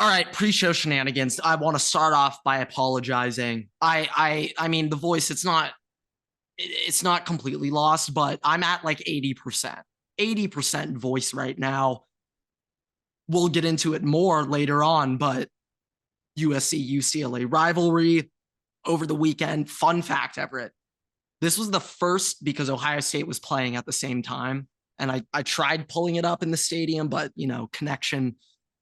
All right, pre-show shenanigans. I want to start off by apologizing. I mean, the voice, it's not completely lost, but I'm at like 80%. 80% voice right now. We'll get into it more later on, but USC UCLA rivalry over the weekend. Fun fact, Everett. This was the first because Ohio State was playing at the same time. And I tried pulling it up in the stadium, but connection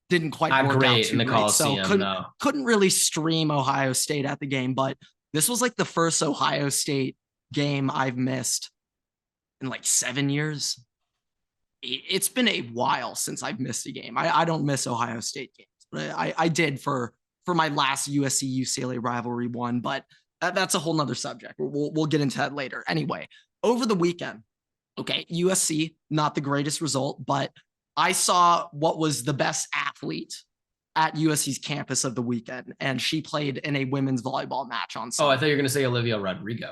didn't quite Not work out great too in the great. So Coliseum, no. couldn't really stream Ohio State at the game, but this was like the first Ohio State game I've missed in like 7 years. It's been a while since I've missed a game. I don't miss Ohio State games, but I did for my last USC UCLA rivalry one, but that's a whole nother subject. We'll get into that later. Anyway, over the weekend, okay, USC, not the greatest result, but I saw what was the best athlete at USC's campus of the weekend, and she played in a women's volleyball match on Sunday. Oh, I thought you were going to say Olivia Rodrigo.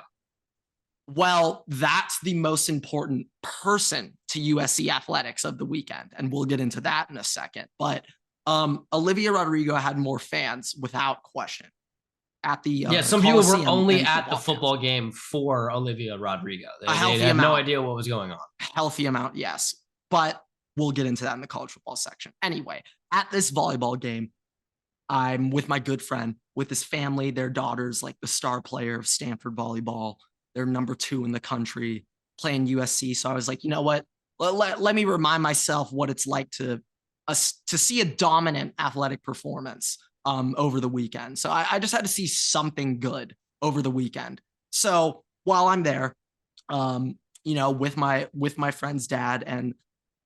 Well, that's the most important person to USC athletics of the weekend, and we'll get into that in a second. But Olivia Rodrigo had more fans without question at the some people were Coliseum only at the football game for Olivia Rodrigo. They had no idea what was going on. Healthy amount, yes, but we'll get into that in the college football section. Anyway, at this volleyball game, I'm with my good friend, with his family. Their daughter's like the star player of Stanford volleyball. They're number 2 in the country, playing USC. So I was like, you know what? Let me remind myself what it's like to see a dominant athletic performance over the weekend. So I just had to see something good over the weekend. So while I'm there, with my friend's dad, and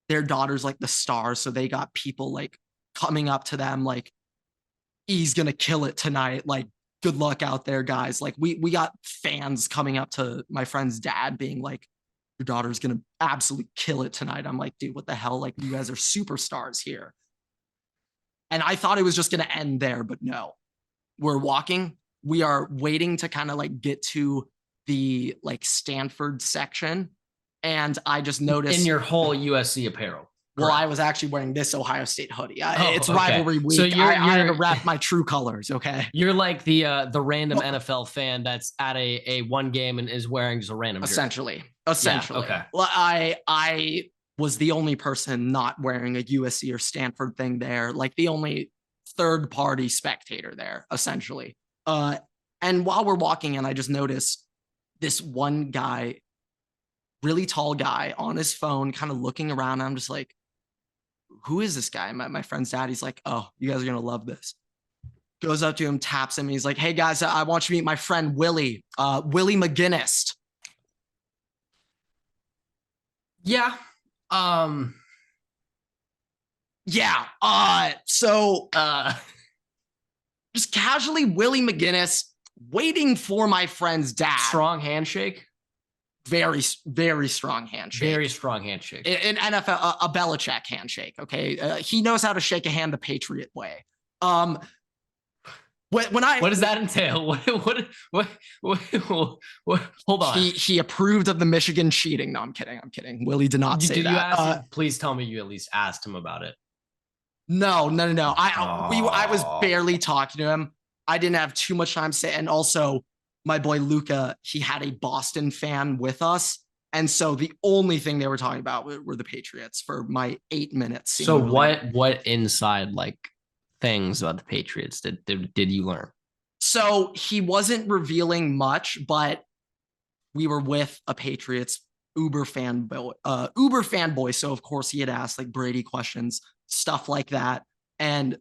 their daughter's like the stars, so they got people like coming up to them like, he's gonna kill it tonight, like good luck out there, guys. Like we got fans coming up to my friend's dad being like, your daughter's gonna absolutely kill it tonight. I'm like, dude, what the hell? Like, you guys are superstars here. And I thought it was just gonna end there, but no. We're walking, we are waiting to kind of like get to the like Stanford section, and I just noticed in your whole USC apparel. Well, I was actually wearing this Ohio State hoodie. It's rivalry week. So I had to wrap my true colors. Okay, you're like the random NFL fan that's at a one game and is wearing just a random jersey. Essentially. Yeah, okay. Well, I was the only person not wearing a USC or Stanford thing there, like the only third party spectator there, essentially. And while we're walking in, I just noticed this one guy, really tall guy, on his phone, kind of looking around. I'm just like, who is this guy? My friend's dad, he's like, oh, you guys are going to love this. Goes up to him, taps him. And he's like, hey guys, I want you to meet my friend, Willie McGinest. Yeah. So just casually, Willie McGinest waiting for my friend's dad. Strong handshake. Very, very strong handshake. Very strong handshake. In NFL, a Belichick handshake. Okay, he knows how to shake a hand the Patriot way. What does that entail? What hold on. He approved of the Michigan cheating. No, I'm kidding. Willie did not say that. You ask him? Please tell me you at least asked him about it. No. I was barely talking to him. I didn't have too much time to say, and also, my boy Luca, he had a Boston fan with us. And so the only thing they were talking about were the Patriots for my 8 minutes. So what inside like things about the Patriots did you learn? So he wasn't revealing much, but we were with a Patriots Uber fanboy. So of course he had asked like Brady questions, stuff like that. And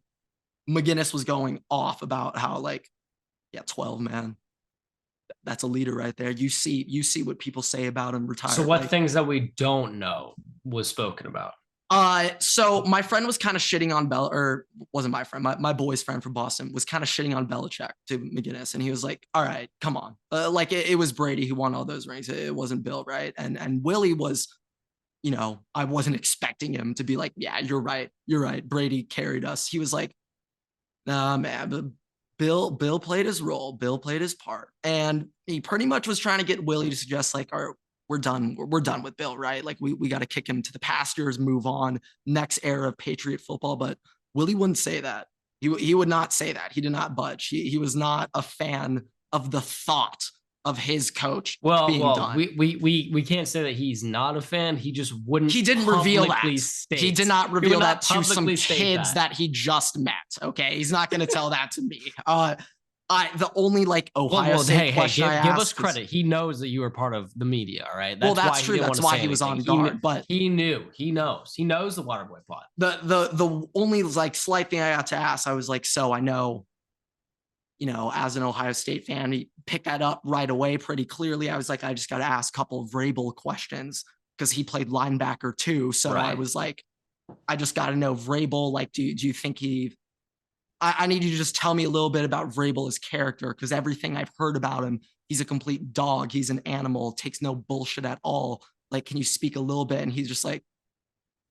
McGinest was going off about how like, 12, man. That's a leader right there. You see what people say about him retired. So what things that we don't know was spoken about? So my friend was kind of shitting on wasn't my friend, my boy's friend from Boston was kind of shitting on Belichick to McGinest. And he was like, all right, come on. It was Brady who won all those rings. It wasn't Bill, right? And Willie was, I wasn't expecting him to be like, yeah, you're right. Brady carried us. He was like, nah, man, Bill played his role. Bill played his part. And he pretty much was trying to get Willie to suggest like, all right, we're done with Bill, right? Like we got to kick him to the pastures, move on, next era of Patriot football. But Willie wouldn't say that. He would not say that. He did not budge. He was not a fan of the thought of his coach being done. We can't say that he's not a fan. He just wouldn't. He didn't reveal that. He did not reveal that to some kids that he just met. Okay, he's not going to tell that to me. The only Ohio State question I asked, give us credit. He knows that you were part of the media, all right? That's true. That's why he was on guard. But he knew. He knows the Waterboy plot. The only slight thing I got to ask, I was like, so I know, as an Ohio State fan, he picked that up right away pretty clearly. I was like, I just got to ask a couple of Vrabel questions because he played linebacker too. So I was like, I just got to know Vrabel. Do you think I need you to just tell me a little bit about Vrabel, his character, because everything I've heard about him, he's a complete dog. He's an animal, takes no bullshit at all. Can you speak a little bit? And he's just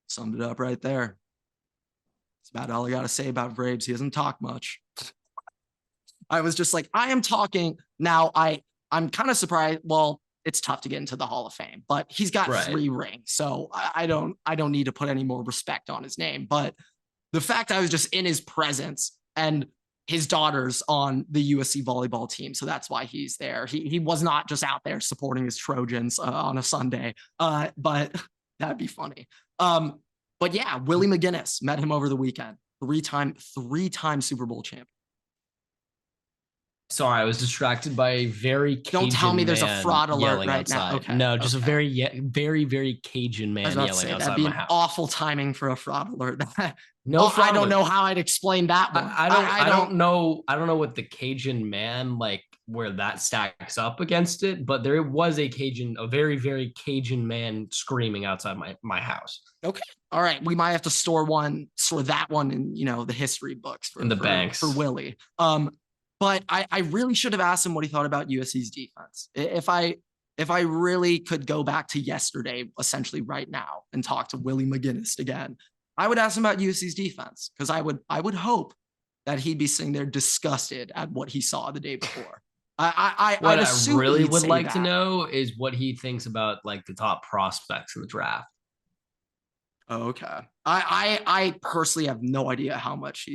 summed it up right there. It's about all I got to say about Vrabes. He doesn't talk much. I was just I am talking now. I'm kind of surprised. Well, it's tough to get into the Hall of Fame, but he's got 3 rings. So I don't need to put any more respect on his name. But the fact I was just in his presence and his daughter's on the USC volleyball team. So that's why he's there. He was not just out there supporting his Trojans on a Sunday, but that'd be funny. But yeah, Willie McGinest, met him over the weekend. Three-time Super Bowl champion. Sorry, I was distracted by a very Cajun Don't tell me there's a fraud alert right outside. now. Okay. No, just a very, very Cajun man yelling outside my house. That'd be awful timing for a fraud alert. No, I don't know how I'd explain that one. I don't know what the Cajun man where that stacks up against it, but there was a very, very Cajun man screaming outside my house. Okay. All right. We might have to store that one in, the history books in the banks for Willie. But I really should have asked him what he thought about USC's defense. If I really could go back to yesterday, essentially right now, and talk to Willie McGinest again, I would ask him about USC's defense because I would hope that he'd be sitting there disgusted at what he saw the day before. What I really would like to know is what he thinks about the top prospects in the draft. Okay. I personally have no idea how much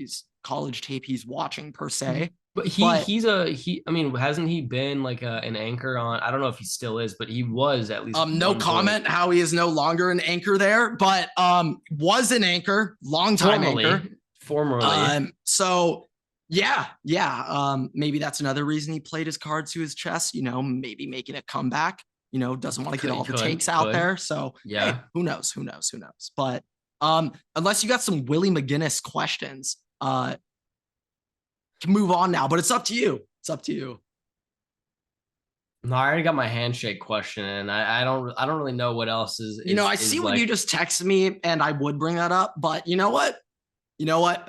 college tape he's watching per se. But hasn't he been an anchor on, I don't know if he still is, but he was at least. No comment how he is no longer an anchor there, but was an anchor, longtime anchor. Formerly. So yeah. Maybe that's another reason he played his cards to his chest, maybe making a comeback, doesn't want to get all the takes out there. So yeah, hey, who knows? But unless you got some Willie McGinest questions, can move on now, but it's up to you. No, I already got my handshake question, and I don't really know what else is. I see what you just texted me, and I would bring that up, but you know what?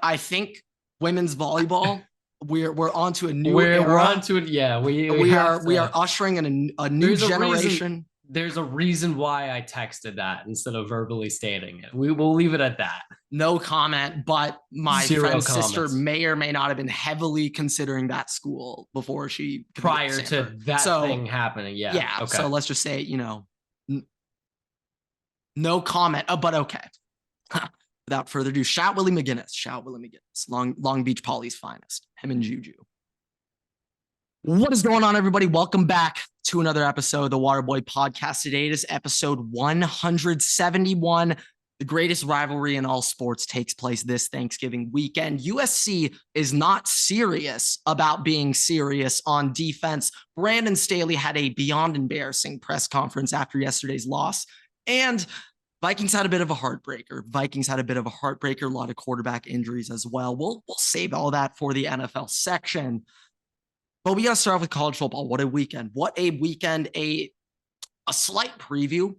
I think women's volleyball, we're onto a new era. We're onto it. Yeah, we are ushering in a new generation. There's a reason why I texted that instead of verbally stating it. We will leave it at that. No comment, but my friend's sister may or may not have been heavily considering that school before she prior to that thing happening. Yeah. Yeah. Okay. So let's just say, no comment, but okay. Without further ado, shout Willie McGinest, Long Beach Poly's finest, him and Juju. What is going on, everybody? Welcome back to another episode of the Waterboy Podcast. Today is episode 171. The greatest rivalry in all sports takes place this Thanksgiving weekend. USC is not serious about being serious on defense. Brandon Staley had a beyond embarrassing press conference after yesterday's loss, and Vikings had a bit of a heartbreaker. A lot of quarterback injuries as well. We'll save all that for the NFL section. But we got to start off with college football. What a weekend. A slight preview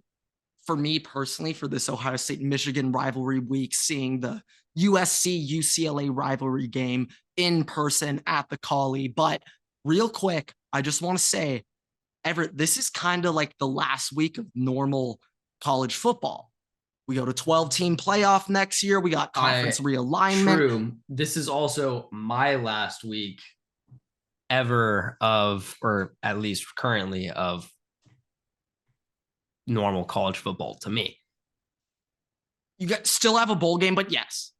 for me personally for this Ohio State-Michigan rivalry week, seeing the USC-UCLA rivalry game in person at the Collie. But real quick, I just want to say, Everett, this is kind of like the last week of normal college football. We go to 12-team playoff next year. We got conference realignment. True. This is also my last week ever of, or at least currently of, normal college football to me. You still have a bowl game, but yes,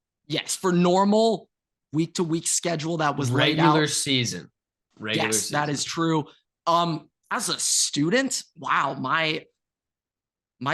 for normal week-to-week schedule that was laid regular out. season. Yes, that is true. As a student, wow, my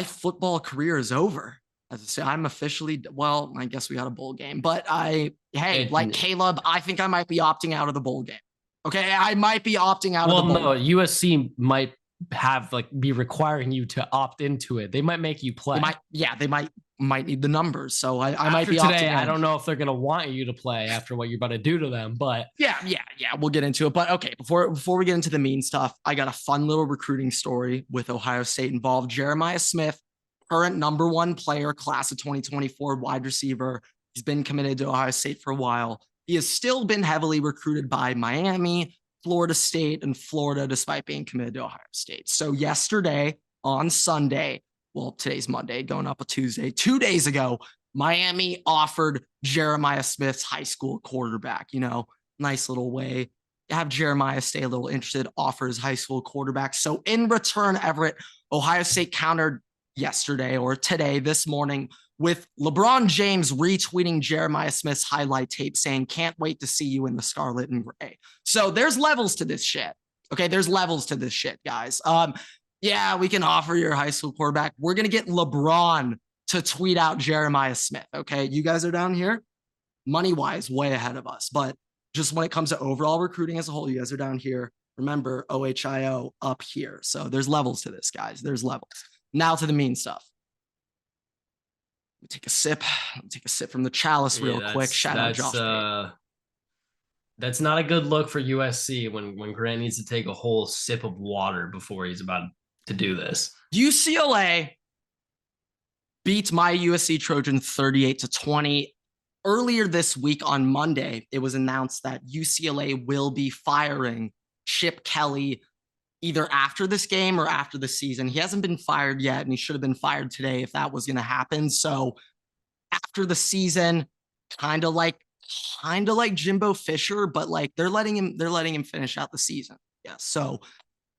football career is over. As I say, I'm officially, well, I guess we got a bowl game, but like Caleb, I think I might be opting out of the bowl game. Okay, I might be opting out of the bowl. Well, no, USC might have be requiring you to opt into it. They might make you play. They might need the numbers. So I might be today. opting in. I don't know if they're gonna want you to play after what you're about to do to them, but yeah, we'll get into it. But okay, before we get into the mean stuff, I got a fun little recruiting story with Ohio State involved. Jeremiah Smith, current number 1 player, class of 2024, wide receiver. He's been committed to Ohio State for a while. He has still been heavily recruited by Miami, Florida State, and Florida, despite being committed to Ohio State. So yesterday on Sunday, well, today's Monday, going up a Tuesday, 2 days ago, Miami offered Jeremiah Smith's high school quarterback, nice little way. Have Jeremiah stay a little interested, offer his high school quarterback. So in return, Everett, Ohio State countered yesterday or today, this morning, with LeBron James retweeting Jeremiah Smith's highlight tape saying, "Can't wait to see you in the scarlet and gray." So there's levels to this shit. Okay, there's levels to this shit, guys. Yeah, we can offer your high school quarterback. We're going to get LeBron to tweet out Jeremiah Smith. Okay, you guys are down here, money-wise, way ahead of us. But just when it comes to overall recruiting as a whole, you guys are down here. Remember, OHIO up here. So there's levels to this, guys. There's levels. Now to the mean stuff. Let me take a sip. Let me take a sip from the chalice real quick. Shout out Josh. That's not a good look for USC when Grant needs to take a whole sip of water before he's about to do this. UCLA beats my USC Trojans 38-20. Earlier this week on Monday, it was announced that UCLA will be firing Chip Kelly either after this game or after the season. He hasn't been fired yet, and he should have been fired today if that was going to happen. So after the season, kind of like Jimbo Fisher, but like they're letting him finish out the season. Yeah. So,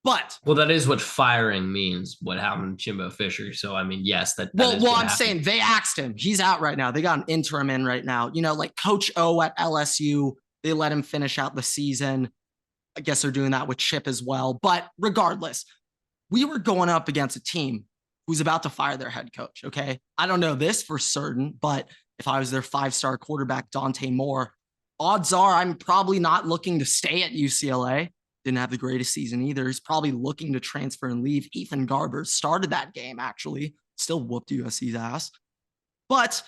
but that is what firing means. What happened to Jimbo Fisher? So I mean, yes, that. I'm saying they axed him. He's out right now. They got an interim in right now. Like Coach O at LSU, they let him finish out the season. I guess they're doing that with Chip as well. But regardless, we were going up against a team who's about to fire their head coach. Okay. I don't know this for certain, but if I was their 5-star quarterback, Dante Moore, odds are I'm probably not looking to stay at UCLA. Didn't have the greatest season either. He's probably looking to transfer and leave. Ethan Garber started that game, actually. Still whooped USC's ass. But,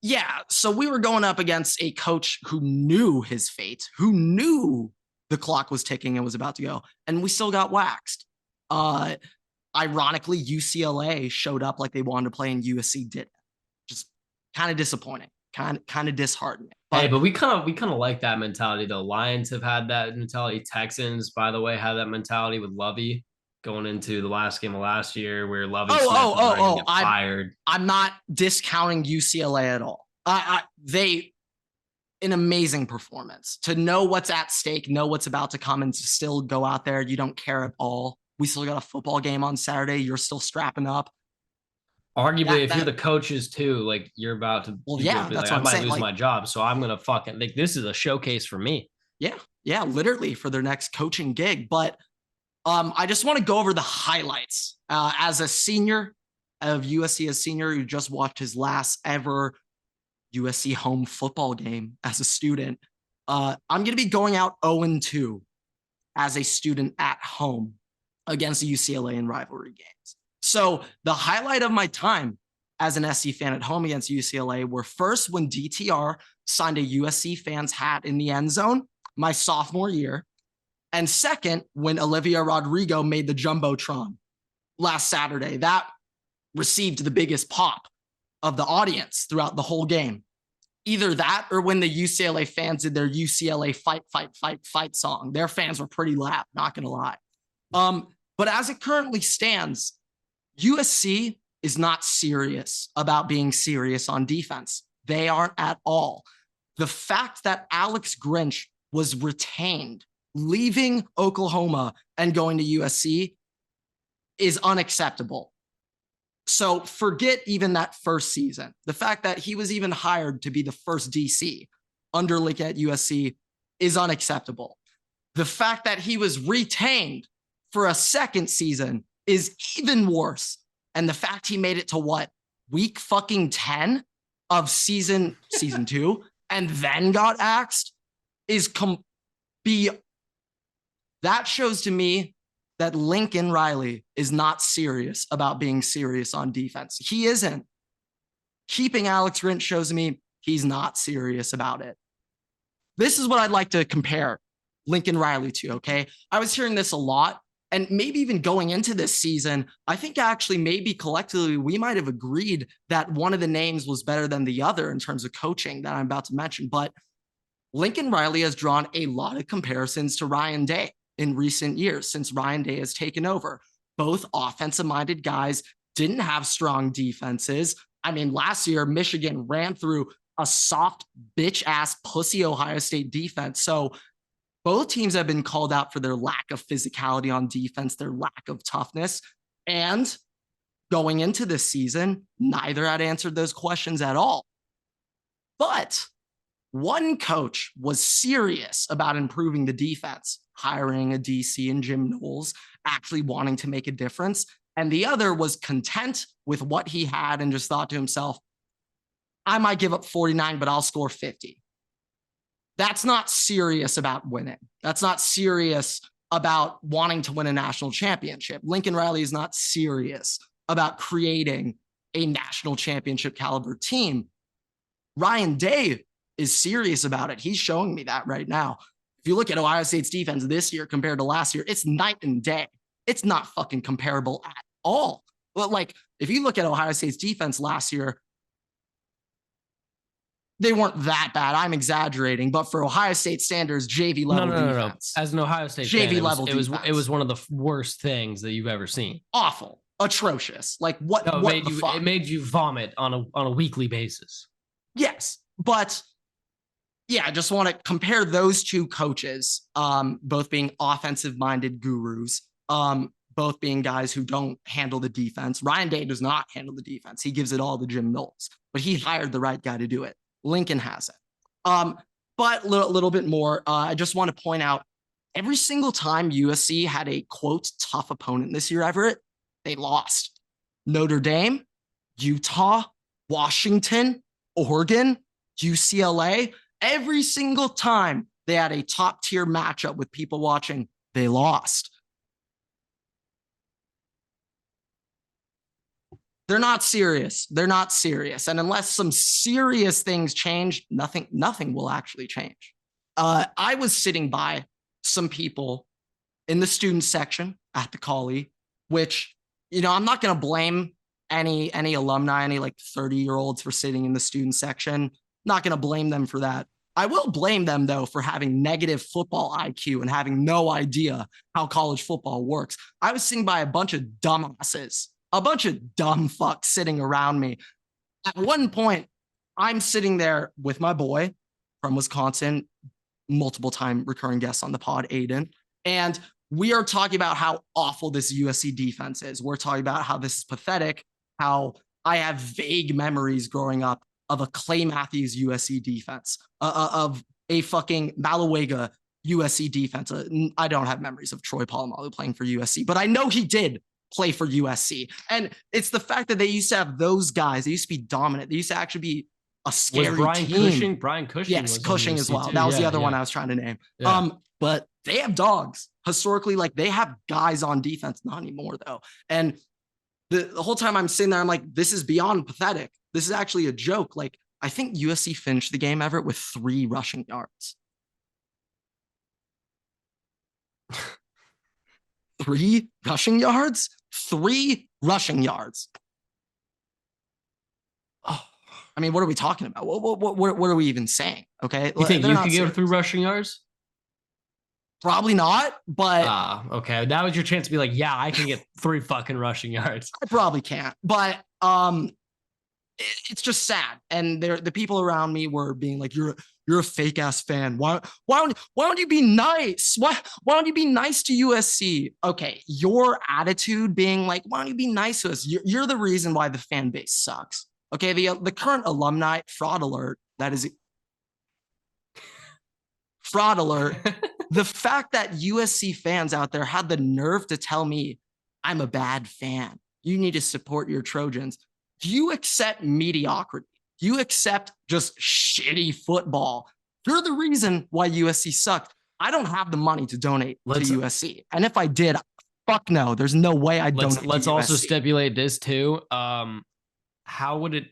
yeah, so we were going up against a coach who knew his fate, who knew the clock was ticking and was about to go, and we still got waxed. Ironically, UCLA showed up like they wanted to play and USC didn't. Just kind of disappointing, kind of disheartening. But we kind of like that mentality though. Lions have had that mentality. Texans, by the way, had that mentality with Lovey going into the last game of last year where Lovey was fired. I'm not discounting UCLA at all. They an amazing performance to know what's at stake, know what's about to come, and to still go out there. You don't care at all. We still got a football game on Saturday. You're still strapping up. Arguably, if you're the coaches too, like you're about to, that's what I'm saying. I might lose my job, so I'm gonna fucking this is a showcase for me. Yeah, literally for their next coaching gig. But I just want to go over the highlights as a senior of USC, as senior who just watched his last ever USC home football game as a student. I'm going to be going out 0-2 as a student at home against the UCLA in rivalry games. So the highlight of my time as an SC fan at home against UCLA were first when DTR signed a USC fan's hat in the end zone my sophomore year. And second, when Olivia Rodrigo made the Jumbotron last Saturday. That received the biggest pop of the audience throughout the whole game. Either that or when the UCLA fans did their UCLA fight, fight, fight, fight song. Their fans were pretty loud, not going to lie. But as it currently stands, USC is not serious about being serious on defense. They aren't at all. The fact that Alex Grinch was retained, leaving Oklahoma and going to USC is unacceptable. So forget even that first season. The fact that he was even hired to be the first DC under Lincoln at USC is unacceptable. The fact that he was retained for a second season is even worse. And the fact he made it to what, week fucking 10 of season 2 and then got axed is that shows to me that Lincoln Riley is not serious about being serious on defense. He isn't. Keeping Alex Rint shows me he's not serious about it. This is what I'd like to compare Lincoln Riley to, okay? I was hearing this a lot, and maybe even going into this season, I think actually maybe collectively we might have agreed that one of the names was better than the other in terms of coaching that I'm about to mention. But Lincoln Riley has drawn a lot of comparisons to Ryan Day in recent years since Ryan Day has taken over. Both offensive-minded guys, didn't have strong defenses. I mean, last year, Michigan ran through a soft bitch-ass pussy Ohio State defense. So both teams have been called out for their lack of physicality on defense, their lack of toughness. And going into this season, neither had answered those questions at all. But one coach was serious about improving the defense, hiring a DC and Jim Knowles, actually wanting to make a difference. And the other was content with what he had and just thought to himself, I might give up 49, but I'll score 50. That's not serious about winning. That's not serious about wanting to win a national championship. Lincoln Riley is not serious about creating a national championship caliber team. Ryan Day is serious about it. He's showing me that right now. If you look at Ohio State's defense this year compared to last year, it's night and day. It's not fucking comparable at all. But like, if you look at Ohio State's defense last year, they weren't that bad. I'm exaggerating, but for Ohio State standards, JV level defense. As an Ohio State JV fan, level defense. It was one of the worst things that you've ever seen. Awful, atrocious. Like what? No, what it made you vomit on a weekly basis. Yes, but yeah, I just want to compare those two coaches, both being offensive-minded gurus, both being guys who don't handle the defense. Ryan Day does not handle the defense. He gives it all to Jim Knowles, but he hired the right guy to do it. Lincoln has it. But a little bit more, I just want to point out, every single time USC had a, quote, tough opponent this year, Everett, they lost. Notre Dame, Utah, Washington, Oregon, UCLA, every single time they had a top-tier matchup with people watching, they lost. They're not serious. They're not serious. And unless some serious things change, nothing will actually change. I was sitting by some people in the student section at the Collie, which, you know, I'm not going to blame any alumni, any like 30-year-olds for sitting in the student section. Not going to blame them for that. I will blame them, though, for having negative football IQ and having no idea how college football works. I was sitting by a bunch of dumbasses, a bunch of dumb fucks sitting around me. At one point, I'm sitting there with my boy from Wisconsin, multiple time recurring guest on the pod, Aiden, and we are talking about how awful this USC defense is. We're talking about how this is pathetic, how I have vague memories growing up of a Clay Matthews USC defense, of a fucking Maluega USC defense. I don't have memories of Troy Polamalu playing for USC, but I know he did play for USC. And it's the fact that they used to have those guys. They used to be dominant. They used to actually be a scary team. Brian Cushing. Yes, Cushing as well. Too. That was the other one I was trying to name. Yeah. But they have dogs. Historically, like they have guys on defense. Not anymore, though. And the whole time I'm sitting there, I'm like, this is beyond pathetic. This is actually a joke. Like, I think USC finished the game, Everett, with 3 rushing yards. 3 rushing yards? 3 rushing yards. Oh, I mean, what are we talking about? What are we even saying? Okay. You think you could get 3 rushing yards? Probably not, but okay. That was your chance to be like, yeah, I can get 3 fucking rushing yards. I probably can't, but it's just sad. And the people around me were being like, you're a fake ass fan. Why don't you be nice? Why don't you be nice to USC? Okay, your attitude being like, why don't you be nice to us? You're the reason why the fan base sucks. Okay, the current alumni fraud alert. That is fraud alert. The fact that USC fans out there had the nerve to tell me I'm a bad fan. You need to support your Trojans. Do you accept mediocrity? Do you accept just shitty football? You're the reason why USC sucked. I don't have the money to donate to USC. And if I did, fuck no. There's no way I'd donate to USC. Let's also stipulate this too. How would you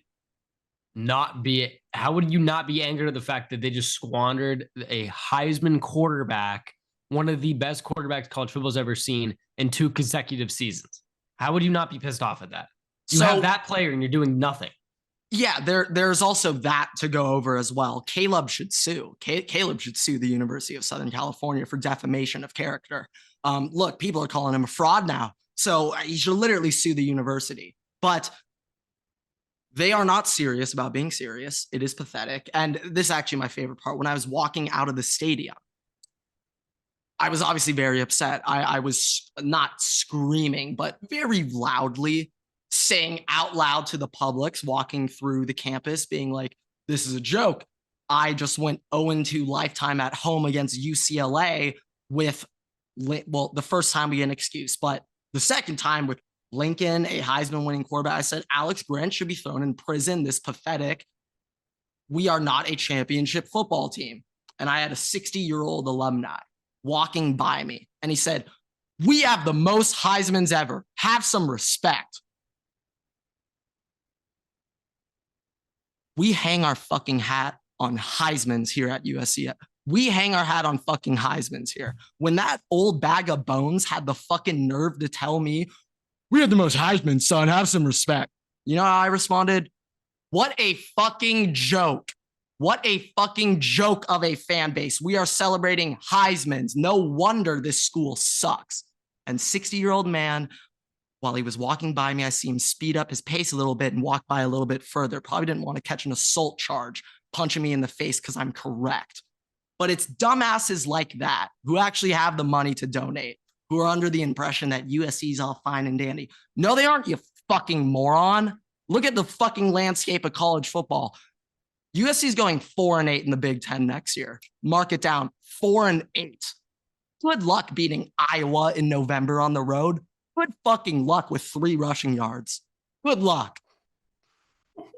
not be angered at the fact that they just squandered a Heisman quarterback, one of the best quarterbacks college football's ever seen, in 2 consecutive seasons? How would you not be pissed off at that? You have that player and you're doing nothing. Yeah, there's also that to go over as well. Caleb should sue. Caleb should sue the University of Southern California for defamation of character. Look, people are calling him a fraud now. So he should literally sue the university. But they are not serious about being serious. It is pathetic. And this is actually my favorite part. When I was walking out of the stadium, I was obviously very upset. I was not screaming, but very loudly saying out loud to the publics walking through the campus, being like, this is a joke. I just went 0-2 lifetime at home against UCLA with, well, the first time we get an excuse, but the second time with Lincoln, a Heisman winning quarterback. I said, Alex Grinch should be thrown in prison. This pathetic. We are not a championship football team. And I had a 60-year-old alumni walking by me. And he said, we have the most Heismans ever. Have some respect. We hang our fucking hat on Heismans here at USC. We hang our hat on fucking Heismans here. When that old bag of bones had the fucking nerve to tell me, we have the most Heisman, son. Have some respect. You know how I responded? What a fucking joke. What a fucking joke of a fan base. We are celebrating Heismans. No wonder this school sucks. And 60-year-old man, while he was walking by me, I see him speed up his pace a little bit and walk by a little bit further. Probably didn't want to catch an assault charge, punching me in the face because I'm correct. But it's dumbasses like that who actually have the money to donate, who are under the impression that USC is all fine and dandy. No, they aren't, you fucking moron. Look at the fucking landscape of college football. USC is going 4-8 in the Big Ten next year. Mark it down, 4-8. Good luck beating Iowa in November on the road. Good fucking luck with 3 rushing yards. Good luck.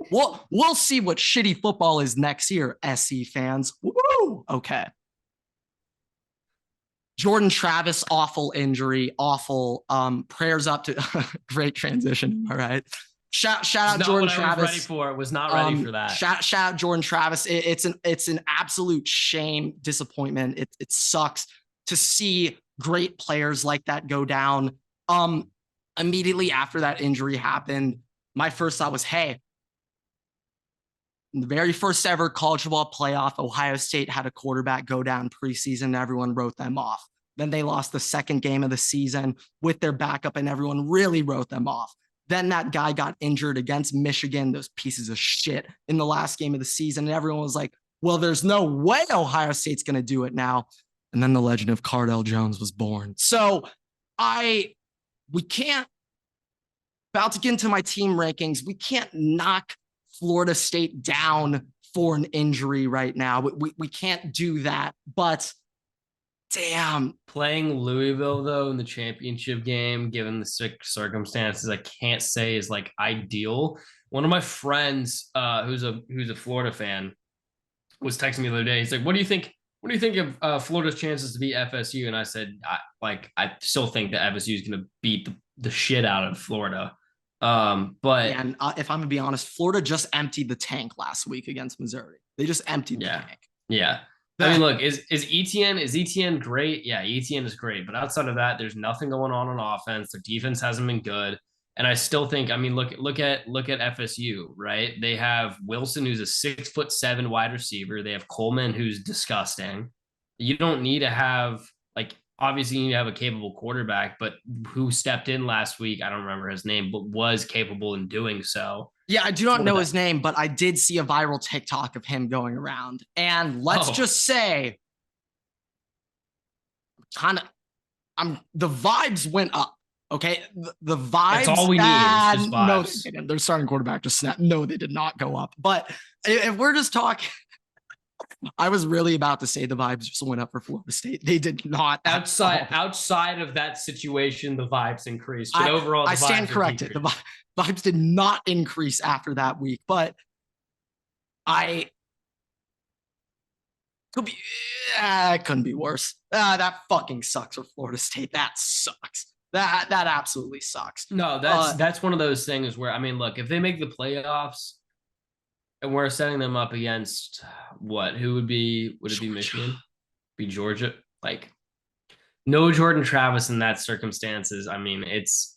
We'll see what shitty football is next year, SC fans. Woo! Okay. Jordan Travis, awful injury, awful. Prayers up to great transition. All right. Shout out Jordan Travis. Was not ready for that. Shout out Jordan Travis. It's an absolute shame, disappointment. It sucks to see great players like that go down. Immediately after that injury happened, my first thought was, hey, in the very first ever college football playoff, Ohio State had a quarterback go down preseason. Everyone wrote them off. Then they lost the second game of the season with their backup, and everyone really wrote them off. Then that guy got injured against Michigan, those pieces of shit, in the last game of the season. And everyone was like, well, there's no way Ohio State's going to do it now. And then the legend of Cardell Jones was born. So we can't, about to get into my team rankings, we can't knock Florida State down for an injury right now. We can't do that. But damn. Playing Louisville, though, in the championship game, given the circumstances, I can't say is like ideal. One of my friends, who's a Florida fan, was texting me the other day. He's like, "What do you think? What do you think of Florida's chances to beat FSU?" And I said, I still think that FSU is going to beat the shit out of Florida. But and if I'm gonna be honest, Florida just emptied the tank last week against Missouri. They just emptied the tank. Yeah. I mean, look, is Etienne great? Yeah, Etienne is great. But outside of that, there's nothing going on offense. The defense hasn't been good. And I still think, I mean, look at FSU, right? They have Wilson, who's a 6'7" wide receiver. They have Coleman, who's disgusting. You don't need to have, like, obviously you need to have a capable quarterback, but who stepped in last week, I don't remember his name, but was capable in doing so. Yeah, I do not know his name, but I did see a viral TikTok of him going around. And let's just say, the vibes went up. Okay, the vibes. That's all we need. Is just vibes. No, their starting quarterback just snapped. No, they did not go up. But if we're just talking, I was really about to say the vibes just went up for Florida State. They did not. Outside of that situation, the vibes increased. But overall, the I stand corrected. The vibes did not increase after that week, but it couldn't be worse. That fucking sucks for Florida State. That sucks. That absolutely sucks. No, that's one of those things where, I mean, look, if they make the playoffs and we're setting them up against what? Who would it be Michigan? Be Georgia? Like, no Jordan Travis in that circumstances. I mean, it's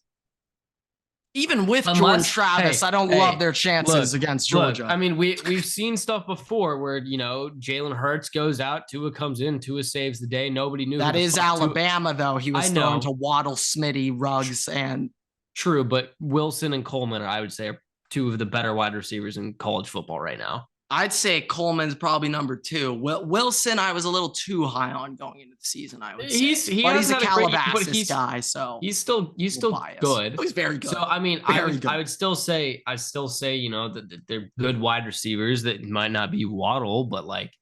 even with Jordan Travis, I don't love their chances against Georgia. I mean, we've seen stuff before where, Jalen Hurts goes out, Tua comes in, Tua saves the day. Nobody knew. That is Alabama, though. He was throwing to Waddle, Smitty, Ruggs, and true, but Wilson and Coleman, I would say, are two of the better wide receivers in college football right now. I'd say Coleman's probably number 2. Wilson, I was a little too high on going into the season, I would say. He's a Calabasas guy, so he's still good. He's very good. So I mean, I would still say, that they're good wide receivers that might not be Waddle, but like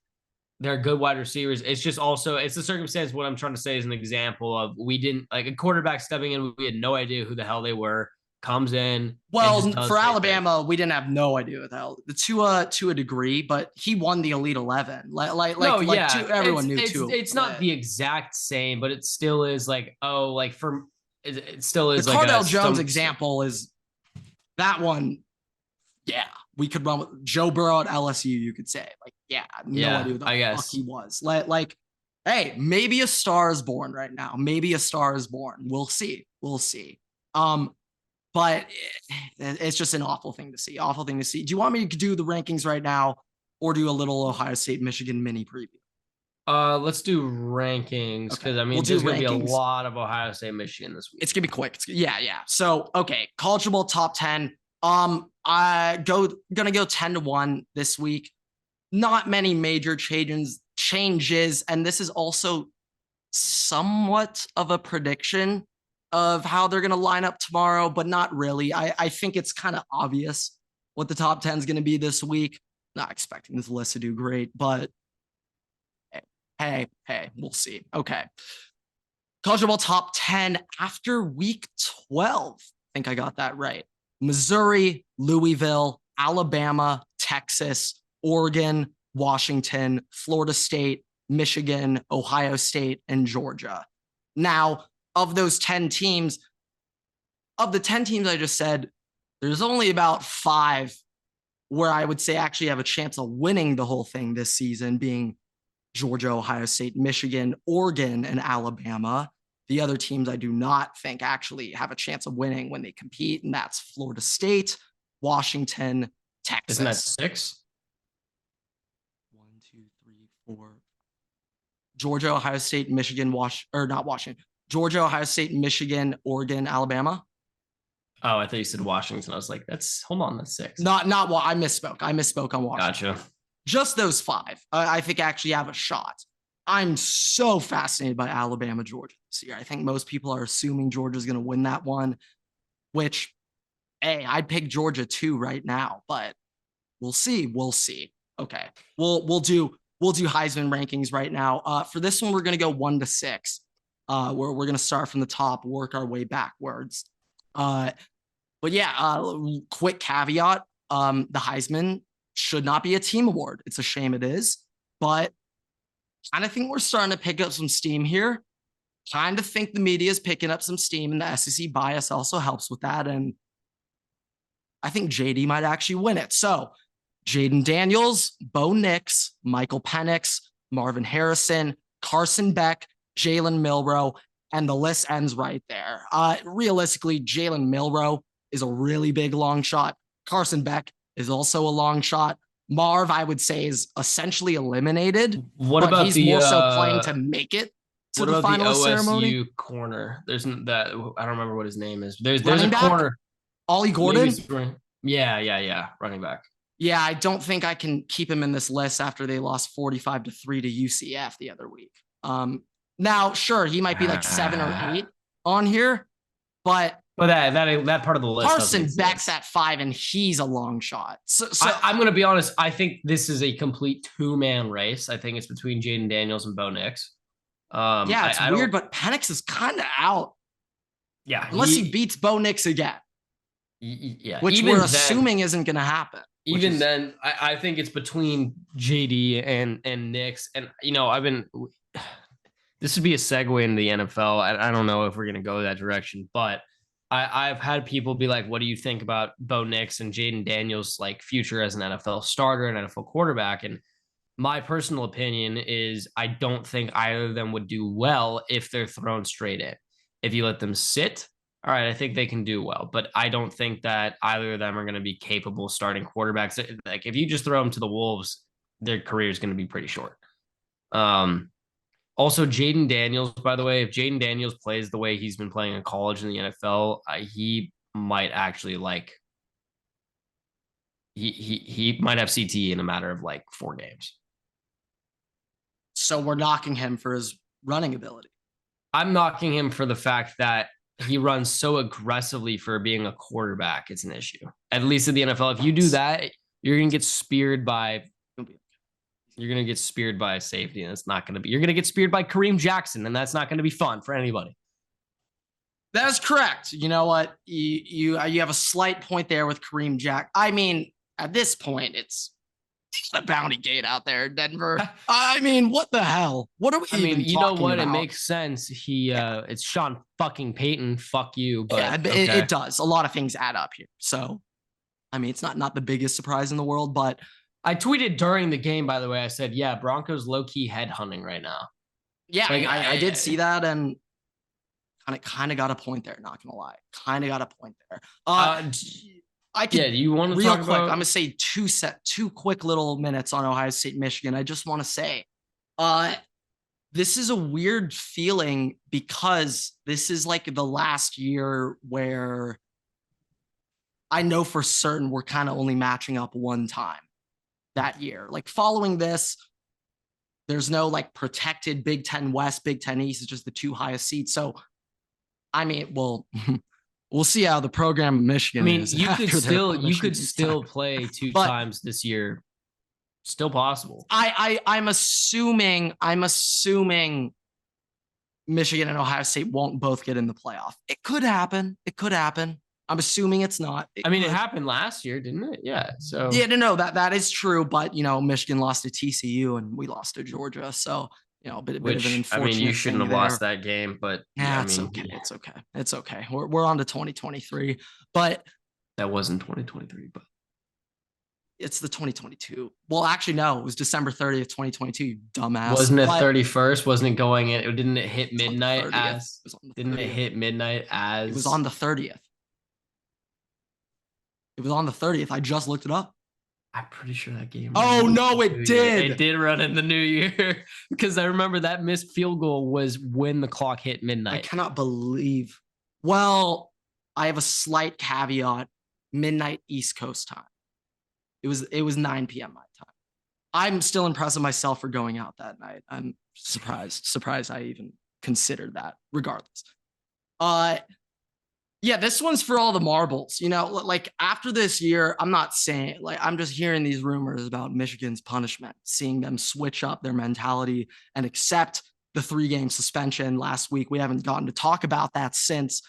they're good wide receivers. It's just also, it's the circumstance. What I'm trying to say is an example of, we didn't, like, a quarterback stepping in, we had no idea who the hell they were. Comes in. Well, for Alabama, we didn't have no idea what the hell to a degree, but he won the Elite 11. Everyone knew too. It's not the exact same, but it still is like, it still is the like Cardell Jones example is that one. Yeah, we could run with Joe Burrow at LSU. You could say no idea who the fuck he was. Hey, maybe a star is born right now. Maybe a star is born. We'll see. But it's just an awful thing to see. Do you want me to do the rankings right now or do a little Ohio State, Michigan mini preview? Let's do rankings because there's going to be a lot of Ohio State, Michigan this week. It's going to be quick. Yeah. So, okay, college football top 10. I gonna go 10-1 this week. Not many major changes, and this is also somewhat of a prediction of how they're going to line up tomorrow, but not really. I think it's kind of obvious what the top 10 is going to be this week. Not expecting this list to do great, but hey, we'll see. Okay. College football top 10 after week 12. I think I got that right. Missouri, Louisville, Alabama, Texas, Oregon, Washington, Florida State, Michigan, Ohio State, and Georgia. Now, of those 10 teams, I just said, there's only about 5 where I would say actually have a chance of winning the whole thing this season, being Georgia, Ohio State, Michigan, Oregon, and Alabama. The other teams I do not think actually have a chance of winning when they compete, and that's Florida State, Washington, Texas. Isn't that 6? 1, 2, 3, 4. Georgia, Ohio State, Michigan, not Washington. Georgia, Ohio State, Michigan, Oregon, Alabama. Oh, I thought you said Washington. I was like, that's 6. Not I misspoke. I misspoke on Washington. Gotcha. Just those 5, I think actually have a shot. I'm so fascinated by Alabama, Georgia this year. I think most people are assuming Georgia's going to win that one, which, hey, I'd pick Georgia too right now, but we'll see. Okay. We'll do Heisman rankings right now. For this one, we're going to go 1 to 6. We're going to start from the top, work our way backwards. But yeah, quick caveat. The Heisman should not be a team award. It's a shame it is, but kind of think we're starting to pick up some steam here. Kind of think the media is picking up some steam, and the SEC bias also helps with that. And I think JD might actually win it. So Jaden Daniels, Bo Nix, Michael Penix, Marvin Harrison, Carson Beck, Jalen Milroe, and the list ends right there. Realistically, Jalen Milroe is a really big long shot. Carson Beck is also a long shot. Marv, I would say, is essentially eliminated. What about he's more so playing to make it to the final ceremony? OSU corner? There's that. I don't remember what his name is. There's a corner. Ollie Gordon? Yeah. Running back. Yeah, I don't think I can keep him in this list after they lost 45-3 to UCF the other week. Now, sure, he might be like 7 or 8 on here, but But that part of the list. Carson Beck's at 5, and he's a long shot. So I'm going to be honest. I think this is a complete 2-man race. I think it's between Jaden Daniels and Bo Nix. Yeah, it's weird, but Penix is kind of out. Yeah, unless he beats Bo Nix again. Yeah, which we're assuming isn't going to happen. Even then, I think it's between JD and Nix. And this would be a segue into the NFL. I don't know if we're going to go that direction, but I've had people be like, what do you think about Bo Nix and Jaden Daniels' like future as an NFL starter and NFL quarterback? And my personal opinion is I don't think either of them would do well if they're thrown straight in. If you let them sit, all right, I think they can do well, but I don't think that either of them are going to be capable starting quarterbacks. Like if you just throw them to the Wolves, their career is going to be pretty short. Also, Jaden Daniels, by the way, if Jaden Daniels plays the way he's been playing in college in the NFL, he might actually he might have CTE in a matter of like 4 games. So we're knocking him for his running ability. I'm knocking him for the fact that he runs so aggressively for being a quarterback. It's an issue. At least in the NFL, if you do that, you're going to get speared by a safety, and it's not going to be. You're going to get speared by Kareem Jackson, and that's not going to be fun for anybody. That is correct. You know what? You have a slight point there with Kareem Jack. I mean, at this point, it's the bounty gate out there in Denver. I mean, what the hell? What are we even you know what? about? It makes sense. It's Sean fucking Payton. Fuck you. But yeah, okay. It does. A lot of things add up here. So, I mean, it's not the biggest surprise in the world, but I tweeted during the game, by the way, I said, yeah, Broncos low-key headhunting right now. Yeah, like, I did see that, and kind of got a point there, not going to lie. Kind of got a point there. You want to real talk quick, about... I'm going to say two quick little minutes on Ohio State, Michigan. I just want to say, this is a weird feeling because this is like the last year where I know for certain we're kind of only matching up one time that year. Like following this, there's no like protected Big Ten West, Big Ten East. It's just the 2 highest seeds. So, I mean, we'll see how the program in Michigan is. You could still play 2 times this year. Still possible. I'm assuming Michigan and Ohio State won't both get in the playoff. It could happen. I'm assuming it's not. It happened last year, didn't it? Yeah. So no, that is true. But Michigan lost to TCU and we lost to Georgia. So a bit of an unfortunate. You shouldn't have lost that game, but it's okay. It's okay. We're on to 2023, but that wasn't 2023, but it's the 2022. Well, actually, no, it was December 30th, 2022. You dumbass. Wasn't it 31st? Wasn't it going in? Didn't it hit midnight as? Didn't it hit midnight as? It was on the 30th. It was on the 30th. I just looked it up. I'm pretty sure that game. Oh, no, it did. It did run in the new year because I remember that missed field goal was when the clock hit midnight. I cannot believe. Well, I have a slight caveat. Midnight East Coast time. It was 9 p.m. my time. I'm still impressed with myself for going out that night. I'm surprised I even considered that. Regardless, yeah, this one's for all the marbles. Like after this year, I'm not saying I'm just hearing these rumors about Michigan's punishment, seeing them switch up their mentality and accept the 3-game suspension last week. We haven't gotten to talk about that since.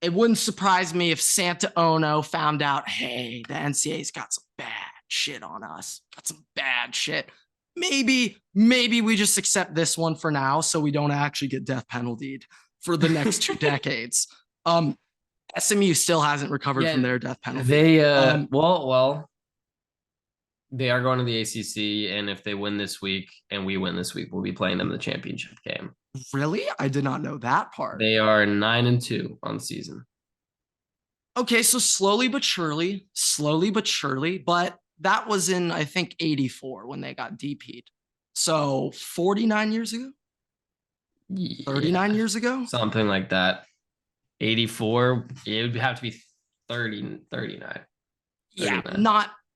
It wouldn't surprise me if Santa Ono found out, hey, the NCAA's got some bad shit on us. Got some bad shit. Maybe we just accept this one for now so we don't actually get death penaltied for the next 2 decades. SMU still hasn't recovered from their death penalty. They they are going to the ACC, and if they win this week and we win this week, we'll be playing them in the championship game. Really? I did not know that part. They are 9-2 on the season. Okay, so slowly but surely, but that was in, I think, 84 when they got DP'd. So 49 years ago? 39 years ago? Something like that. 84, it would have to be 39. Yeah,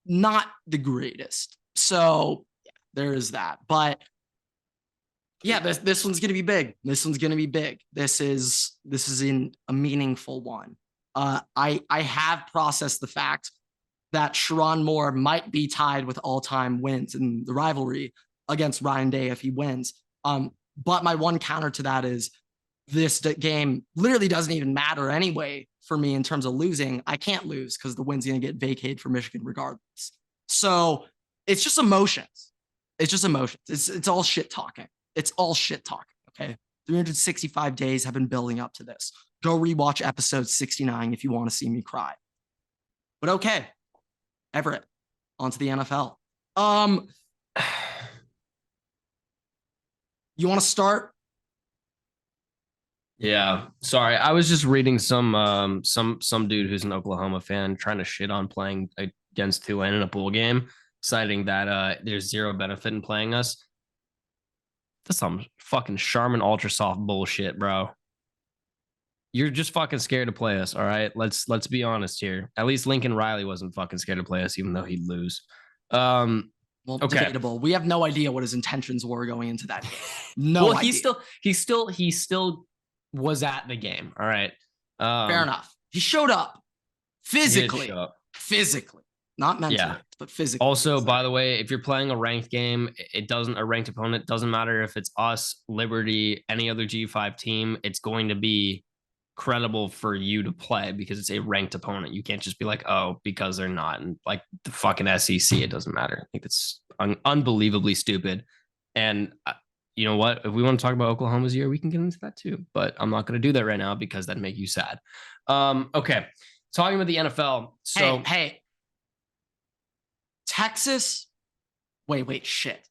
not the greatest. So yeah, there is that. But yeah, this one's going to be big. This is this is in a meaningful one. I have processed the fact that Sharon Moore might be tied with all-time wins in the rivalry against Ryan Day if he wins. But my one counter to that is this game literally doesn't even matter anyway for me in terms of losing. I can't lose because the win's going to get vacated for Michigan regardless. So it's just emotions. It's just emotions. It's all shit talking. It's all shit talking. Okay. 365 days have been building up to this. Go rewatch episode 69 if you want to see me cry. But okay. Everett, onto the NFL. You want to start? Yeah, sorry. I was just reading some dude who's an Oklahoma fan trying to shit on playing against Tulane in a bowl game, citing that there's zero benefit in playing us. That's some fucking Charmin Ultra Soft bullshit, bro. You're just fucking scared to play us, all right? Let's be honest here. At least Lincoln Riley wasn't fucking scared to play us, even though he'd lose. Well, okay. Debatable. We have no idea what his intentions were going into that game. No idea. He still was at the game. All right. Fair enough. He showed up physically. Not mentally, but physically. Also, by the way, if you're playing a ranked game, a ranked opponent, doesn't matter if it's us, Liberty, any other G5 team, it's going to be credible for you to play because it's a ranked opponent. You can't just be like, oh, because they're not. And like the fucking SEC, it doesn't matter. I think it's unbelievably stupid. And you know what? If we want to talk about Oklahoma's year, we can get into that too. But I'm not going to do that right now because that'd make you sad. Okay. Talking about the NFL. So hey. Texas. Wait, shit.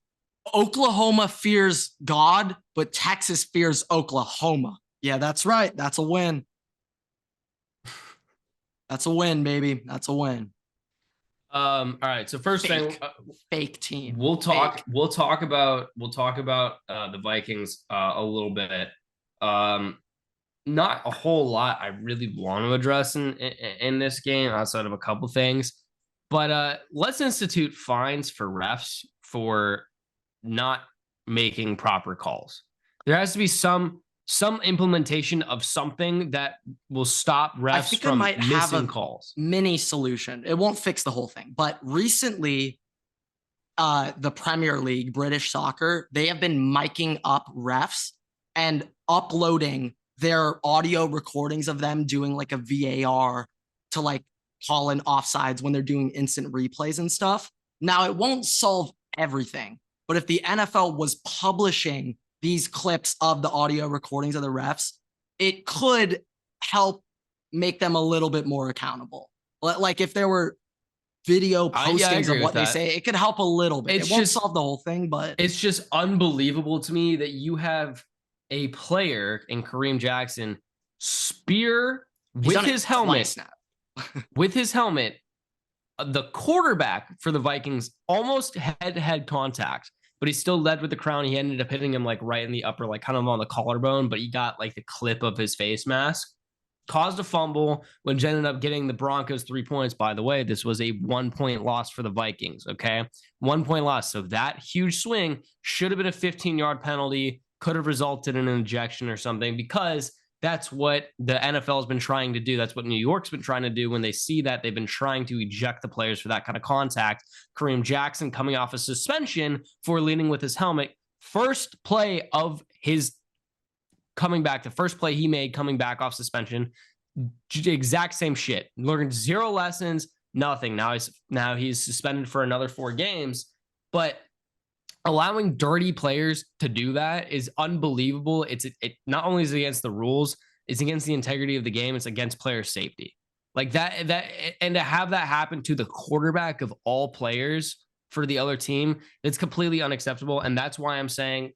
Oklahoma fears God, but Texas fears Oklahoma. Yeah, that's right. That's a win. That's a win, baby. That's a win. All right. So first thing, fake team. We'll talk about the Vikings a little bit. Not a whole lot I really want to address in this game outside of a couple things. But let's institute fines for refs for not making proper calls. There has to be some implementation of something that will stop refs from missing calls. Mini solution. It won't fix the whole thing. But recently, the Premier League, British soccer, they have been miking up refs and uploading their audio recordings of them doing like a VAR to like call in offsides when they're doing instant replays and stuff. Now, it won't solve everything, but if the NFL was publishing these clips of the audio recordings of the refs, it could help make them a little bit more accountable. Like if there were video postings of what they say, it could help a little bit. It won't solve the whole thing, but it's just unbelievable to me that you have a player in Kareem Jackson spear with his helmet. With his helmet, the quarterback for the Vikings almost head-to-head contact, but he still led with the crown. He ended up hitting him like right in the upper, like kind of on the collarbone, but he got like the clip of his face mask. Caused a fumble, which ended up getting the Broncos 3 points. By the way, this was a 1-point loss for the Vikings, okay? 1-point loss. So that huge swing should have been a 15-yard penalty, could have resulted in an ejection or something, because that's what the NFL has been trying to do. That's what New York's been trying to do. When they see that, they've been trying to eject the players for that kind of contact. Kareem Jackson coming off a suspension for leading with his helmet. First play of his coming back, the first play he made coming back off suspension, exact same shit. Learned zero lessons, nothing. Now he's suspended for another 4 games. But allowing dirty players to do that is unbelievable. It not only is it against the rules, it's against the integrity of the game. It's against player safety. Like that, and to have that happen to the quarterback of all players for the other team, it's completely unacceptable. And that's why I'm saying,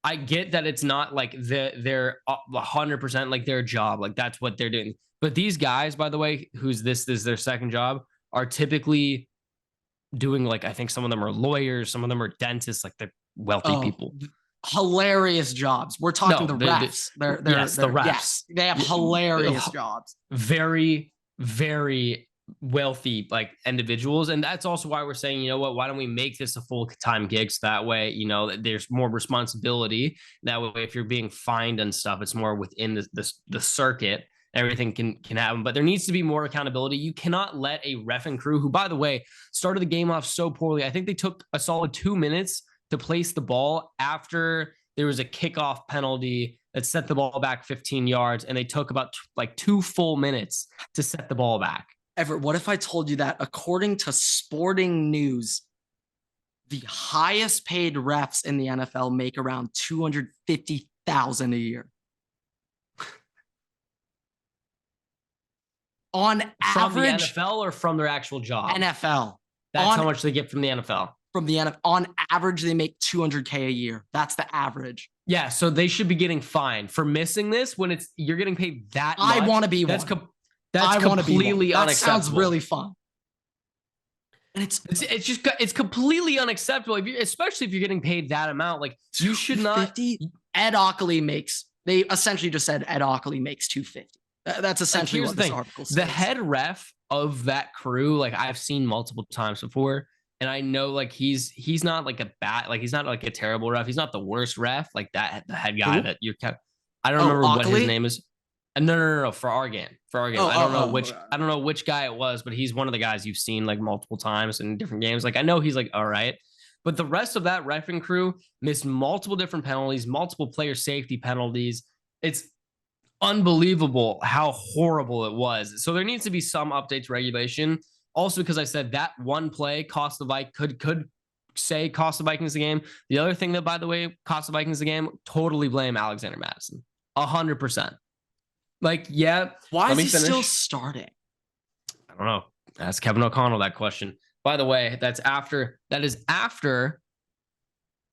I get that it's not like they're 100% like their job. Like that's what they're doing. But these guys, by the way, this is their second job, are typically doing like, I think some of them are lawyers, some of them are dentists, like they're wealthy people. Hilarious jobs. We're talking the refs. They're the refs. Yes, they have hilarious jobs. Very, very wealthy like individuals. And that's also why we're saying, you know what, why don't we make this a full-time gig? So that way, you know, there's more responsibility. That way, if you're being fined and stuff, it's more within the circuit. Everything can happen, but there needs to be more accountability. You cannot let a ref and crew, who, by the way, started the game off so poorly. I think they took a solid 2 minutes to place the ball after there was a kickoff penalty that set the ball back 15 yards, and they took about like 2 full minutes to set the ball back. Everett, what if I told you that according to Sporting News, the highest paid refs in the NFL make around $250,000 a year? On average, from the NFL or from their actual job? NFL. That's how much they get from the NFL. From the NFL, on average, they make $200K a year. That's the average. Yeah, so they should be getting fined for missing this when you're getting paid that much. I want to be that's one. That's completely unacceptable. That sounds really fun. And it's completely unacceptable. Especially if you're getting paid that amount. Like, you should not. Ed Ockley makes. They essentially just said Ed Ockley makes $250. That's essentially what this article says. The head ref of that crew, like, I've seen multiple times before, and I know, like, he's not like he's not like a terrible ref. He's not the worst ref, like that. The head guy that you're. I don't remember what his name is. No. For our game. I don't know which guy it was, but he's one of the guys you've seen like multiple times in different games. Like, I know he's like all right, but the rest of that reffing crew missed multiple different penalties, multiple player safety penalties. It's unbelievable how horrible it was. So there needs to be some updates regulation. Also, because I said that one play cost the Vikings could cost the Vikings the game. The other thing that, by the way, cost the Vikings the game, totally blame Alexander Mattison. 100%. Like, yeah. Why is he still starting? I don't know. Ask Kevin O'Connell that question. By the way, that is after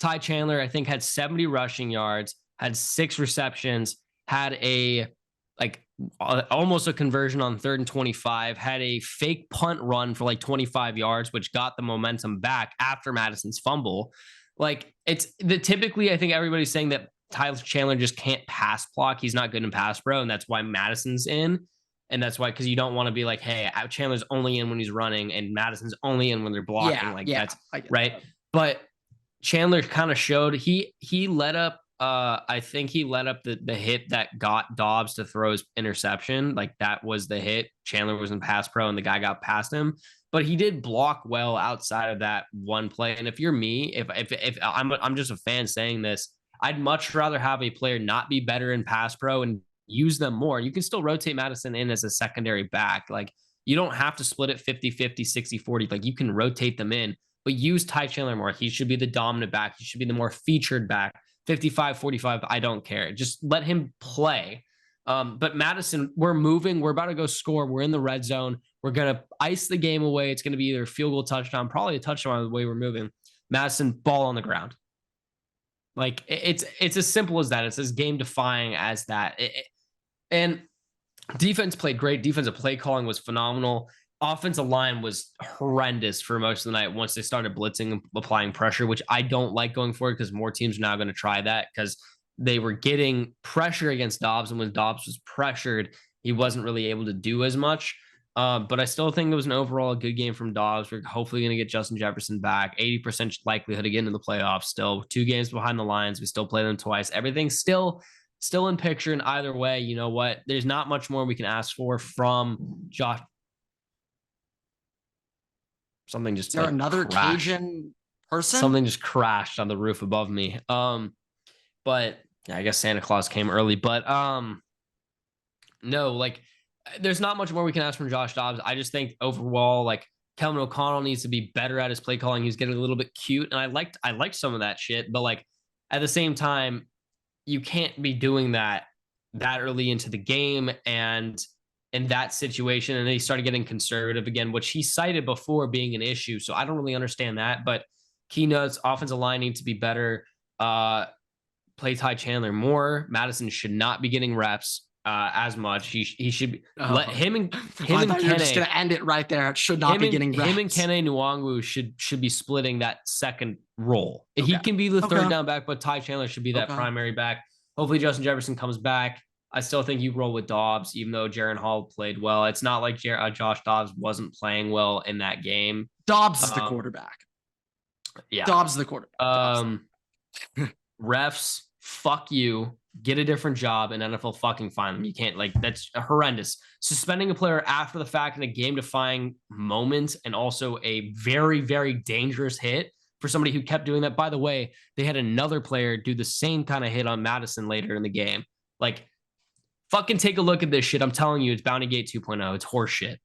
Ty Chandler, I think, had 70 rushing yards, had 6 receptions, had almost a conversion on 3rd and 25, had a fake punt run for like 25 yards, which got the momentum back after Madison's fumble. Like, typically, I think everybody's saying that Ty Chandler just can't pass block. He's not good in pass pro, and that's why Madison's in. And that's why, because you don't want to be like, hey, Chandler's only in when he's running and Madison's only in when they're blocking. That's right. That. But Chandler kind of showed he let up. I think he let up the hit that got Dobbs to throw his interception. Like, that was the hit. Chandler was in pass pro and the guy got past him, but he did block well outside of that one play. And if you're me, if I'm just a fan saying this, I'd much rather have a player not be better in pass pro and use them more. You can still rotate Madison in as a secondary back. Like, you don't have to split it 50-50, 60-40. Like, you can rotate them in, but use Ty Chandler more. He should be the dominant back. He should be the more featured back. 55-45, I don't care. Just let him play. But Madison, we're moving. We're about to go score. We're in the red zone. We're going to ice the game away. It's going to be either a field goal, touchdown, probably a touchdown the way we're moving. Madison, ball on the ground. Like, it's as simple as that. It's as game defying as that. And defense played great. Defensive play calling was phenomenal. Offensive line was horrendous for most of the night once they started blitzing and applying pressure, which I don't like going forward because more teams are now going to try that because they were getting pressure against Dobbs. And when Dobbs was pressured, he wasn't really able to do as much. But I still think it was an overall good game from Dobbs. We're hopefully going to get Justin Jefferson back. 80% likelihood to get into the playoffs still. 2 games behind the Lions. We still play them twice. Everything's still in picture. And either way, you know what? There's not much more we can ask for from Josh. Something just. Is there another crashed. Cajun person? Something just crashed on the roof above me. But yeah, I guess Santa Claus came early. But no, like, there's not much more we can ask from Josh Dobbs. I just think overall, like, Kevin O'Connell needs to be better at his play calling. He's getting a little bit cute, and I liked some of that shit. But, like, at the same time, you can't be doing that early into the game and in that situation. And then he started getting conservative again, which he cited before being an issue. So I don't really understand that. But keynotes, offensive line needs to be better. Play Ty Chandler more. Madison should not be getting reps as much. He should be, let him and Kene. You're just gonna end it right there. It should not be getting reps. Him and Kene Nwangwu should be splitting that second role. Okay. He can be the third down back, but Ty Chandler should be that primary back. Hopefully Justin Jefferson comes back. I still think you roll with Dobbs, even though Jaren Hall played well. It's not like Josh Dobbs wasn't playing well in that game. Dobbs is the quarterback. Yeah. Dobbs is the quarterback. Refs, fuck you. Get a different job and NFL fucking fine them. You can't, like, that's horrendous. Suspending a player after the fact in a game-defying moment and also a very, very dangerous hit for somebody who kept doing that. By the way, they had another player do the same kind of hit on Madison later in the game. Like, fucking take a look at this shit. I'm telling you, it's Bountygate 2.0. It's horse shit.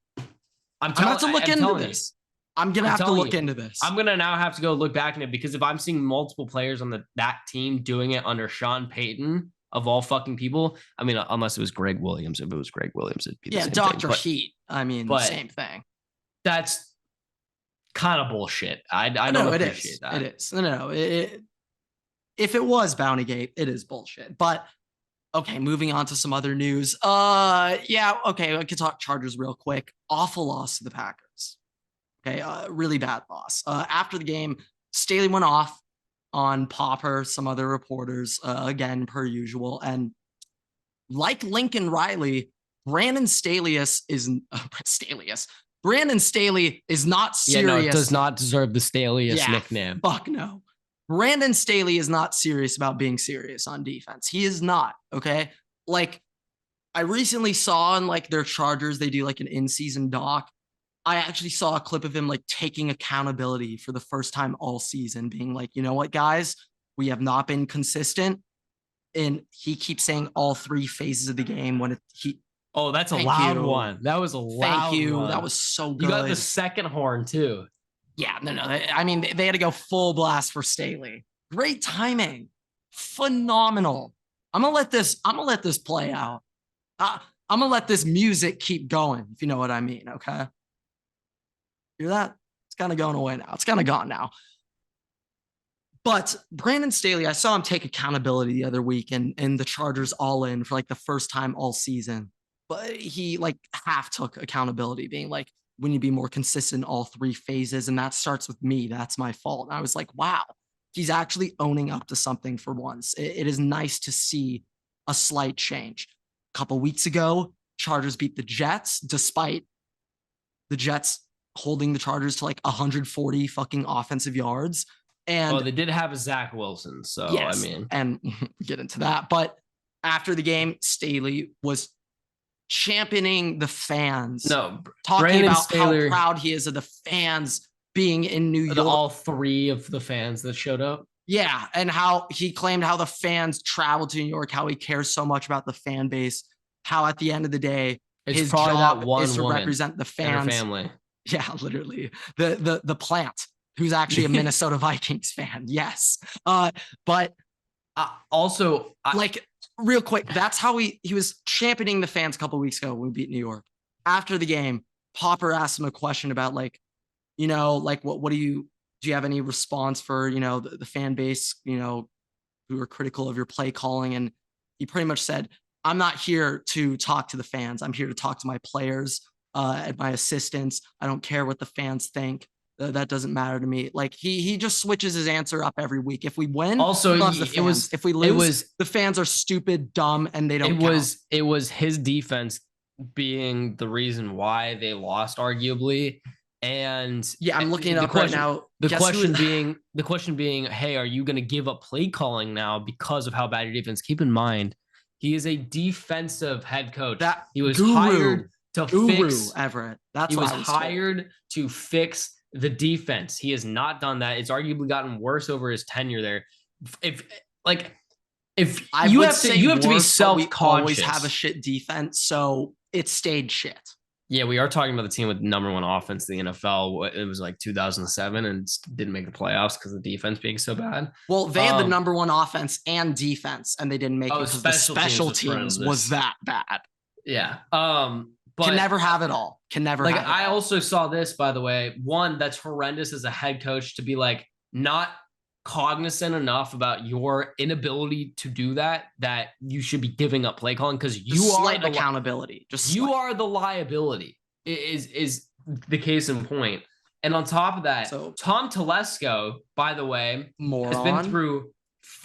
I'm going to have to look into this. I'm going to have to look into this. I'm going to now have to go look back in it because if I'm seeing multiple players on that team doing it under Sean Payton, of all fucking people, I mean, unless it was Greg Williams. If it was Greg Williams, it'd be the same Dr. thing. Heat. I mean, same thing. That's kind of bullshit. I don't appreciate that. It is. No. If it was Bountygate, it is bullshit. But okay, moving on to some other news. Yeah, okay, I could talk Chargers real quick. Awful loss to the Packers. Okay, really bad loss. After the game, Staley went off on Popper, some other reporters, again, per usual. And like Lincoln Riley, Brandon Staley is not serious. Yeah, no, it does not deserve the Staleyest nickname. Fuck no. Brandon Staley is not serious about being serious on defense. He is not, okay? Like, I recently saw in, like, their Chargers, they do, like, an in-season doc. I actually saw a clip of him, like, taking accountability for the first time all season, being like, you know what, guys? We have not been consistent. And he keeps saying all three phases of the game when Oh, that's a loud one. That was a loud one. Thank you. That was so good. You got the second horn, too. Yeah, no. I mean, they had to go full blast for Staley. Great timing. Phenomenal. I'm gonna let this play out. I'm gonna let this music keep going, if you know what I mean, okay? Hear that? It's kind of going away now. It's kind of gone now. But Brandon Staley, I saw him take accountability the other week and the Chargers all in for like the first time all season. But he like half took accountability, being like, we need to be more consistent in all three phases. And that starts with me. That's my fault. And I was like, wow, he's actually owning up to something for once. It is nice to see a slight change. A couple weeks ago, Chargers beat the Jets, despite the Jets holding the Chargers to like 140 fucking offensive yards. And they did have a Zach Wilson. So, yes, I mean, and get into that. But after the game, Staley was championing the fans. No, talking Brandon about Staley, how proud he is of the fans being in New York. All three of the fans that showed up. Yeah, and how he claimed how the fans traveled to New York, how he cares so much about the fan base, how at the end of the day, his job is to represent the fans. Family. Yeah, literally. The plant, who's actually a Minnesota Vikings fan. Yes. But also, like, real quick, that's how he was championing the fans a couple of weeks ago when we beat New York. After the game, Popper asked him a question about, like, you know, like, what do you have any response for, you know, the fan base, you know, who are critical of your play calling? And he pretty much said, I'm not here to talk to the fans. I'm here to talk to my players and my assistants. I don't care what the fans think. That doesn't matter to me. Like, he just switches his answer up every week. If we win, also, he loves the fans. If we lose, the fans are stupid, dumb, and they don't count. It was his defense being the reason why they lost, arguably. And yeah, I'm looking it up right now. The question being, hey, are you going to give up play calling now because of how bad your defense? Keep in mind, he is a defensive head coach. He was hired to fix Everett. He was hired to fix the defense. He has not done that. It's arguably gotten worse over his tenure there. If you have to be self-conscious. We always have a shit defense, so it stayed shit. Yeah, we are talking about the team with number one offense in the NFL. It was like 2007 and didn't make the playoffs because of the defense being so bad. Well, they had the number one offense and defense, and they didn't make it because the special teams was that bad. Yeah. But can never have it all. Can never have it all. I also saw this, by the way. One, that's horrendous as a head coach to be like not cognizant enough about your inability to do that you should be giving up play calling because you are the accountability. You are the liability is the case in point. And on top of that, Tom Telesco, by the way, has been through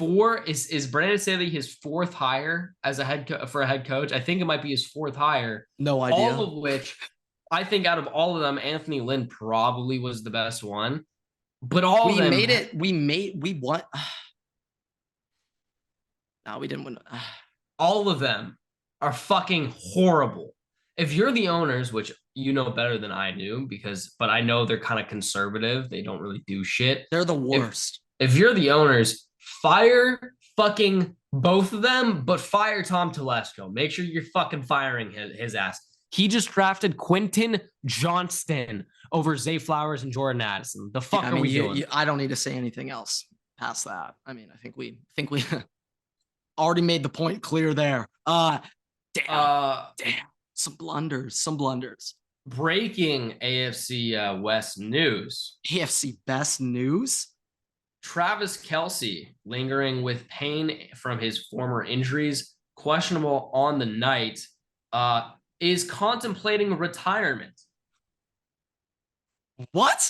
Is Brandon Staley his fourth hire as a for a head coach? I think it might be his fourth hire. No idea. All of which, I think, out of all of them, Anthony Lynn probably was the best one. But all of them, we won. No, we didn't win. All of them are fucking horrible. If you're the owners, which you know better than I do, but I know they're kind of conservative. They don't really do shit. They're the worst. If you're the owners, fire fucking both of them, but fire Tom Telesco. Make sure you're fucking firing his ass. He just drafted Quentin Johnston over Zay Flowers and Jordan Addison. The fuck are we doing? I don't need to say anything else past that. I mean, I think we already made the point clear there. Damn. Some blunders. Breaking AFC West news. AFC best news. Travis Kelce, lingering with pain from his former injuries, questionable on the night, is contemplating retirement. What?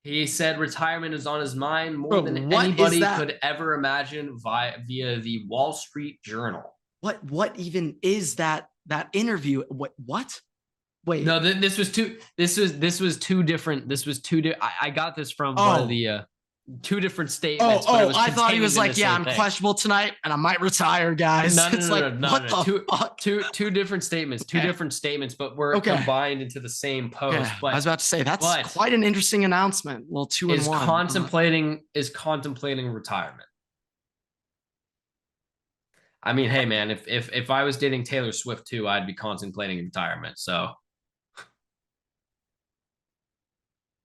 He said retirement is on his mind more than anybody could ever imagine via the Wall Street Journal. What even is that interview? What? Wait. No, this was two different. I got this from one of the two different statements. I thought he was like, I'm questionable tonight and I might retire, guys. No. Two different statements. Two different statements, but we're combined into the same post. Okay. But I was about to say that's quite an interesting announcement. Well, 2 and 1. Is contemplating retirement. I mean, hey man, if I was dating Taylor Swift too, I'd be contemplating retirement. So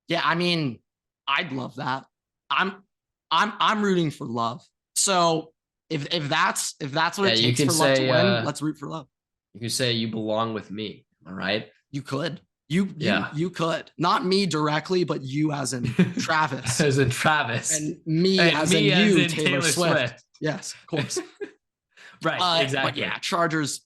yeah, I mean, I'd love that. I'm rooting for love. So if that's what it takes for love to win, let's root for love. You could say you belong with me. All right. You could. You could. Not me directly, but you as in Travis. As in Travis. And me as in Taylor Swift. Yes, of course. Right. Exactly. But yeah, Chargers,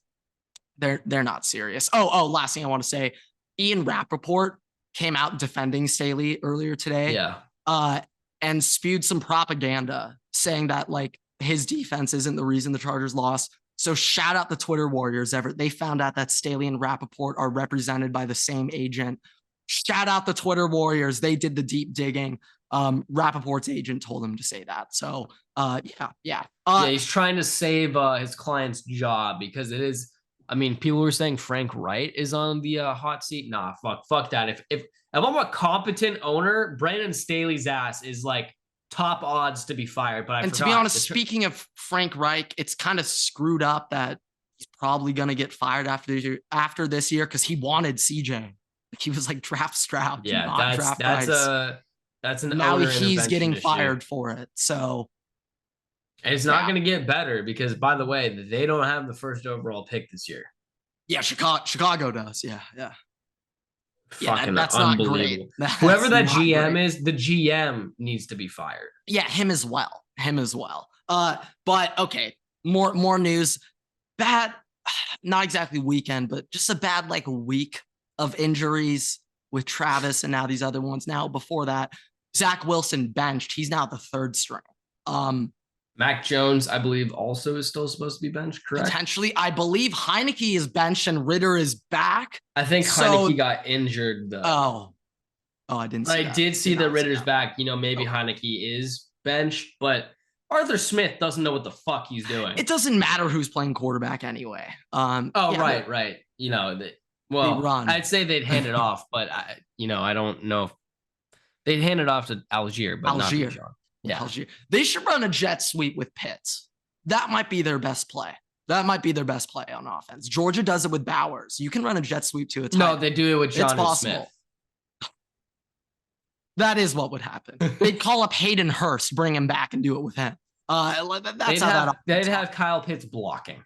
they're not serious. Oh, last thing I want to say, Ian Rappaport came out defending Staley earlier today. Yeah. And spewed some propaganda saying that like his defense isn't the reason the Chargers lost. So shout out the Twitter warriors, Everett. They found out that Staley and Rappaport are represented by the same agent. Shout out the Twitter warriors. They did the deep digging. Rappaport's agent told him to say that. So yeah. He's trying to save his client's job because it is. I mean, people were saying Frank Wright is on the hot seat. Nah, fuck that. If I'm a competent owner, Brandon Staley's ass is like top odds to be fired. But to be honest, speaking of Frank Reich, it's kind of screwed up that he's probably gonna get fired after this year because he wanted CJ. He was like draft Stroud. Yeah, that's an now he's getting issue. Fired for it. So it's not going to get better because, by the way, they don't have the first overall pick this year. Yeah, Chicago does. Yeah. Fucking that's unbelievable. Not great. Whoever that GM is, the GM needs to be fired. Yeah, him as well. But okay, more news. Bad, not exactly weekend, but just a bad like week of injuries with Travis and now these other ones. Now before that, Zach Wilson benched. He's now the third string. Mac Jones, I believe, also is still supposed to be benched, correct? Potentially. I believe Heineke is benched and Ritter is back. I think Heineke got injured, though. Oh, I didn't see that. I did see that Ritter's back. Maybe Heineke is benched, but Arthur Smith doesn't know what the fuck he's doing. It doesn't matter who's playing quarterback anyway. Right. I'd say they'd hand it off, but I don't know. They'd hand it off to Algier, but not Bijan. Yeah. Algier. They should run a jet sweep with Pitts. That might be their best play. On offense. Georgia does it with Bowers. You can run a jet sweep to a tight. No, they do it with Jonnu Smith. That is what would happen. They'd call up Hayden Hurst, bring him back, and do it with him. They'd have Kyle Pitts blocking.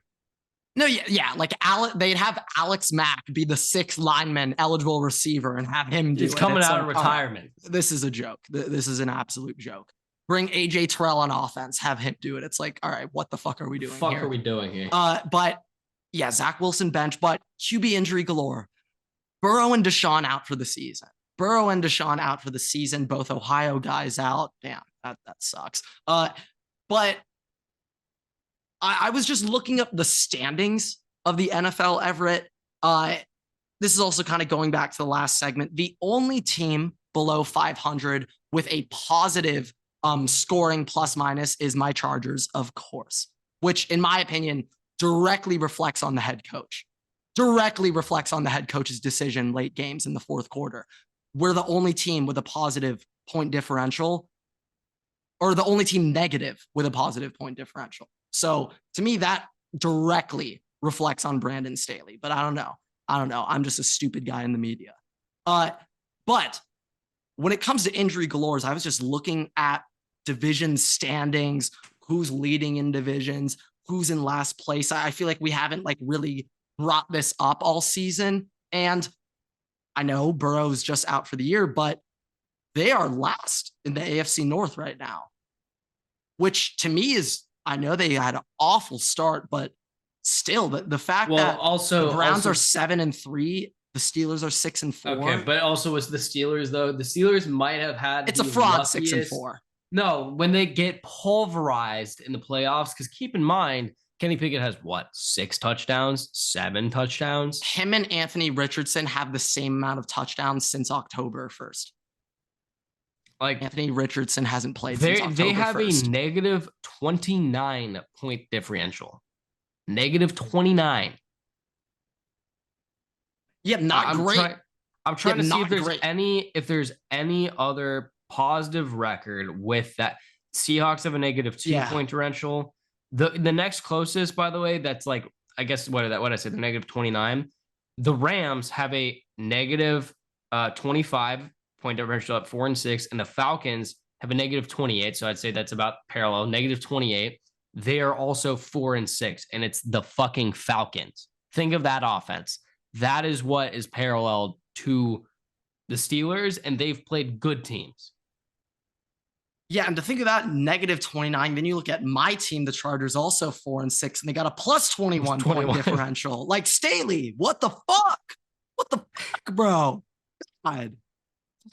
No, yeah, like they'd have Alex Mack be the sixth lineman eligible receiver and have him do it. He's coming out of retirement. This is a joke. This is an absolute joke. Bring AJ Terrell on offense, have him do it. It's like, all right, what the fuck are we doing here? But yeah, Zach Wilson bench, but QB injury galore. Burrow and Deshaun out for the season. Both Ohio guys out. Damn, that sucks. But I was just looking up the standings of the NFL, Everett. This is also kind of going back to the last segment. The only team below 500 with a positive scoring plus minus is my Chargers, of course, which in my opinion directly reflects on the head coach. Directly reflects on the head coach's decision late games in the fourth quarter. We're the only team with a positive point differential, or the only team negative with a positive point differential. So to me, that directly reflects on Brandon Staley, but I don't know. I'm just a stupid guy in the media. But when it comes to injury galores, I was just looking at division standings, who's leading in divisions, who's in last place. I feel like we haven't like really brought this up all season. And I know Burrow's just out for the year, but they are last in the AFC North right now, which to me is, I know they had an awful start, but still the fact that also the Browns are 7-3, the Steelers are 6-4. Okay, but also with the Steelers though, the Steelers might have had it's a fraud 6-4. No, when they get pulverized in the playoffs, because keep in mind, Kenny Pickett has what, 6 touchdowns, 7 touchdowns? Him and Anthony Richardson have the same amount of touchdowns since October 1st. Like Anthony Richardson hasn't played since October 1st. They have a negative 29 point differential. Negative 29. Yeah, not great. I'm trying to see if there's any other positive record with that. Seahawks have a negative 2 point differential. The next closest, by the way, that's like, I guess what I said, the negative 29. The Rams have a negative 25 point differential at 4-6, and the Falcons have a negative 28. So I'd say that's about parallel, negative 28. They are also 4-6, and it's the fucking Falcons. Think of that offense. That is what is parallel to the Steelers, and they've played good teams. Yeah, and to think of that, negative 29, then you look at my team, the Chargers, also 4-6, and they got a plus 21 point differential. Like, Staley, what the fuck? What the fuck, bro? God.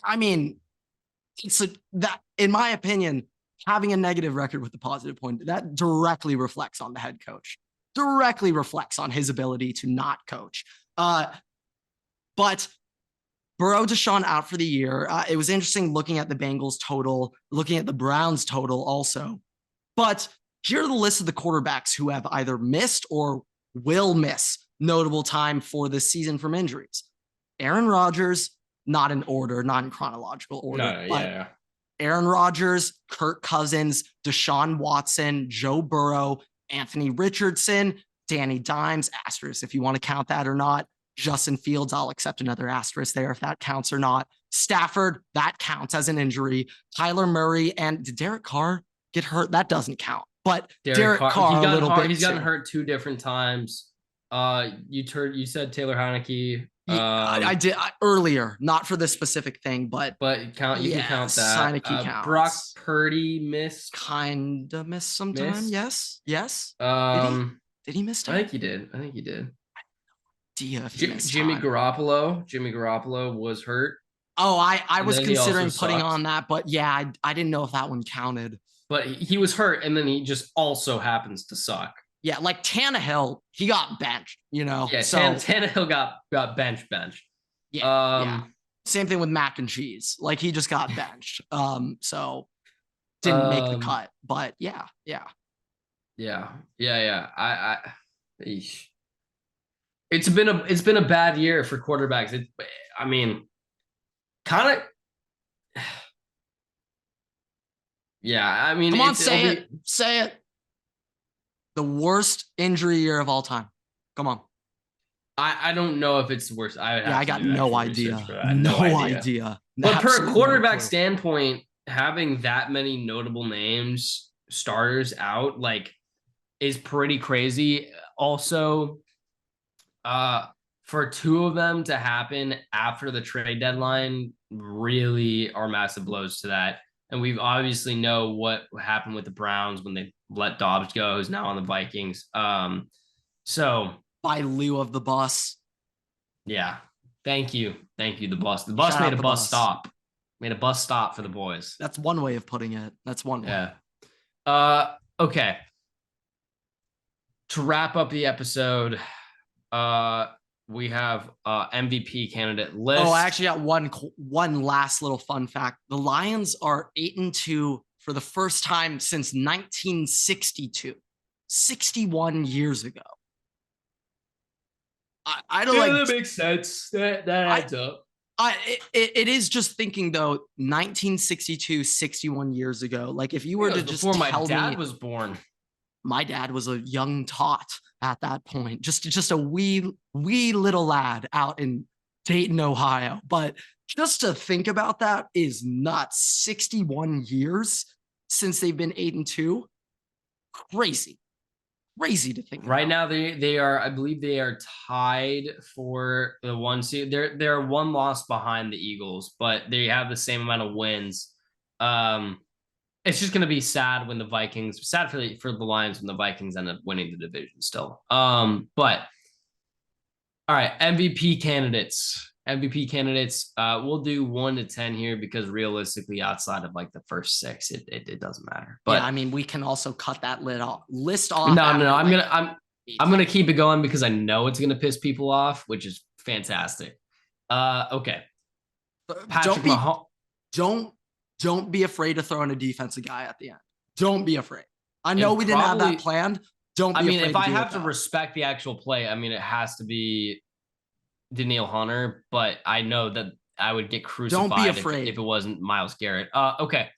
I mean, that, in my opinion, having a negative record with the positive point, that directly reflects on the head coach, directly reflects on his ability to not coach. But Burrow, Deshaun out for the year. It was interesting looking at the Bengals total, looking at the Browns total also. But here are the list of the quarterbacks who have either missed or will miss notable time for this season from injuries. Aaron Rodgers, not in order, not in chronological order. No, Aaron Rodgers, Kirk Cousins, Deshaun Watson, Joe Burrow, Anthony Richardson, Danny Dimes, asterisk if you want to count that or not. Justin Fields, I'll accept another asterisk there if that counts or not. Stafford, that counts as an injury. Kyler Murray, and did Derek Carr get hurt? That doesn't count. But Derek Carr he's gotten hurt 2 different times. You said Taylor Heineke. I did earlier, not for this specific thing, but you can count that. Heineke counts. Brock Purdy missed. Kinda missed sometime. Yes. Did he miss time? I think he did. Jimmy Garoppolo was hurt. Oh, I was considering putting on that, but yeah, I didn't know if that one counted. But he was hurt, and then he just also happens to suck. Yeah, like Tannehill, he got benched, Yeah, so Tannehill got benched. Yeah, Same thing with mac and cheese. Like he just got benched. So didn't make the cut. But yeah. It's been a bad year for quarterbacks. Kind of. Yeah, I mean, come on, say it. The worst injury year of all time. Come on. I don't know if it's the worst. I got no idea. No idea. But per quarterback standpoint, having that many notable names, starters out, like, is pretty crazy. Also, for 2 of them to happen after the trade deadline really are massive blows to that. And we obviously know what happened with the Browns when they let Dobbs go, who's now on the Vikings. So by lieu of the bus. Yeah. Thank you. The bus. The bus made a bus stop. Made a bus stop for the boys. That's one way of putting it. That's one way. Yeah. Okay. To wrap up the episode, we have MVP candidate list. Oh, I actually got one last little fun fact. The Lions are 8-2 for the first time since 1962, 61 years ago. I don't that makes sense. That adds up. It is just thinking though, 1962, 61 years ago. Like if you were to just before my tell dad me, was born. my dad was a young tot at that point, just a wee little lad out in Dayton, Ohio. But just to think about that is nuts. 61 years since they've been 8-2. Crazy to think Right about. now, they are, I believe they are tied for the 1 seed. They're 1 loss behind the Eagles, but they have the same amount of wins. It's just gonna be sad when the Vikings, sad for the Lions when the Vikings end up winning the division still. But all right, MVP candidates. We'll do 1 to 10 here because realistically, outside of like the first 6, it doesn't matter. But yeah, I mean, we can also cut that list off. No. I'm gonna keep it going because I know it's gonna piss people off, which is fantastic. Okay. Patrick Mahomes. Don't be afraid to throw in a defensive guy at the end. Don't be afraid. I know we didn't have that planned. Don't be afraid. If I have to respect the actual play, I mean, it has to be Daniil Hunter, but I know that I would get crucified don't be afraid. if it wasn't Myles Garrett. Okay.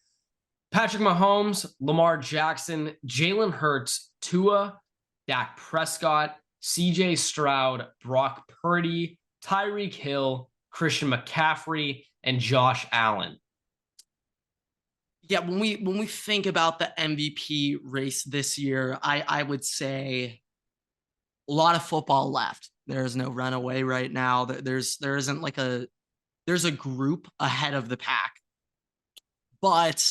Patrick Mahomes, Lamar Jackson, Jalen Hurts, Tua, Dak Prescott, CJ Stroud, Brock Purdy, Tyreek Hill, Christian McCaffrey, and Josh Allen. Yeah, when we think about the MVP race this year, I would say a lot of football left. There's no runaway right now. There isn't like there's a group ahead of the pack. But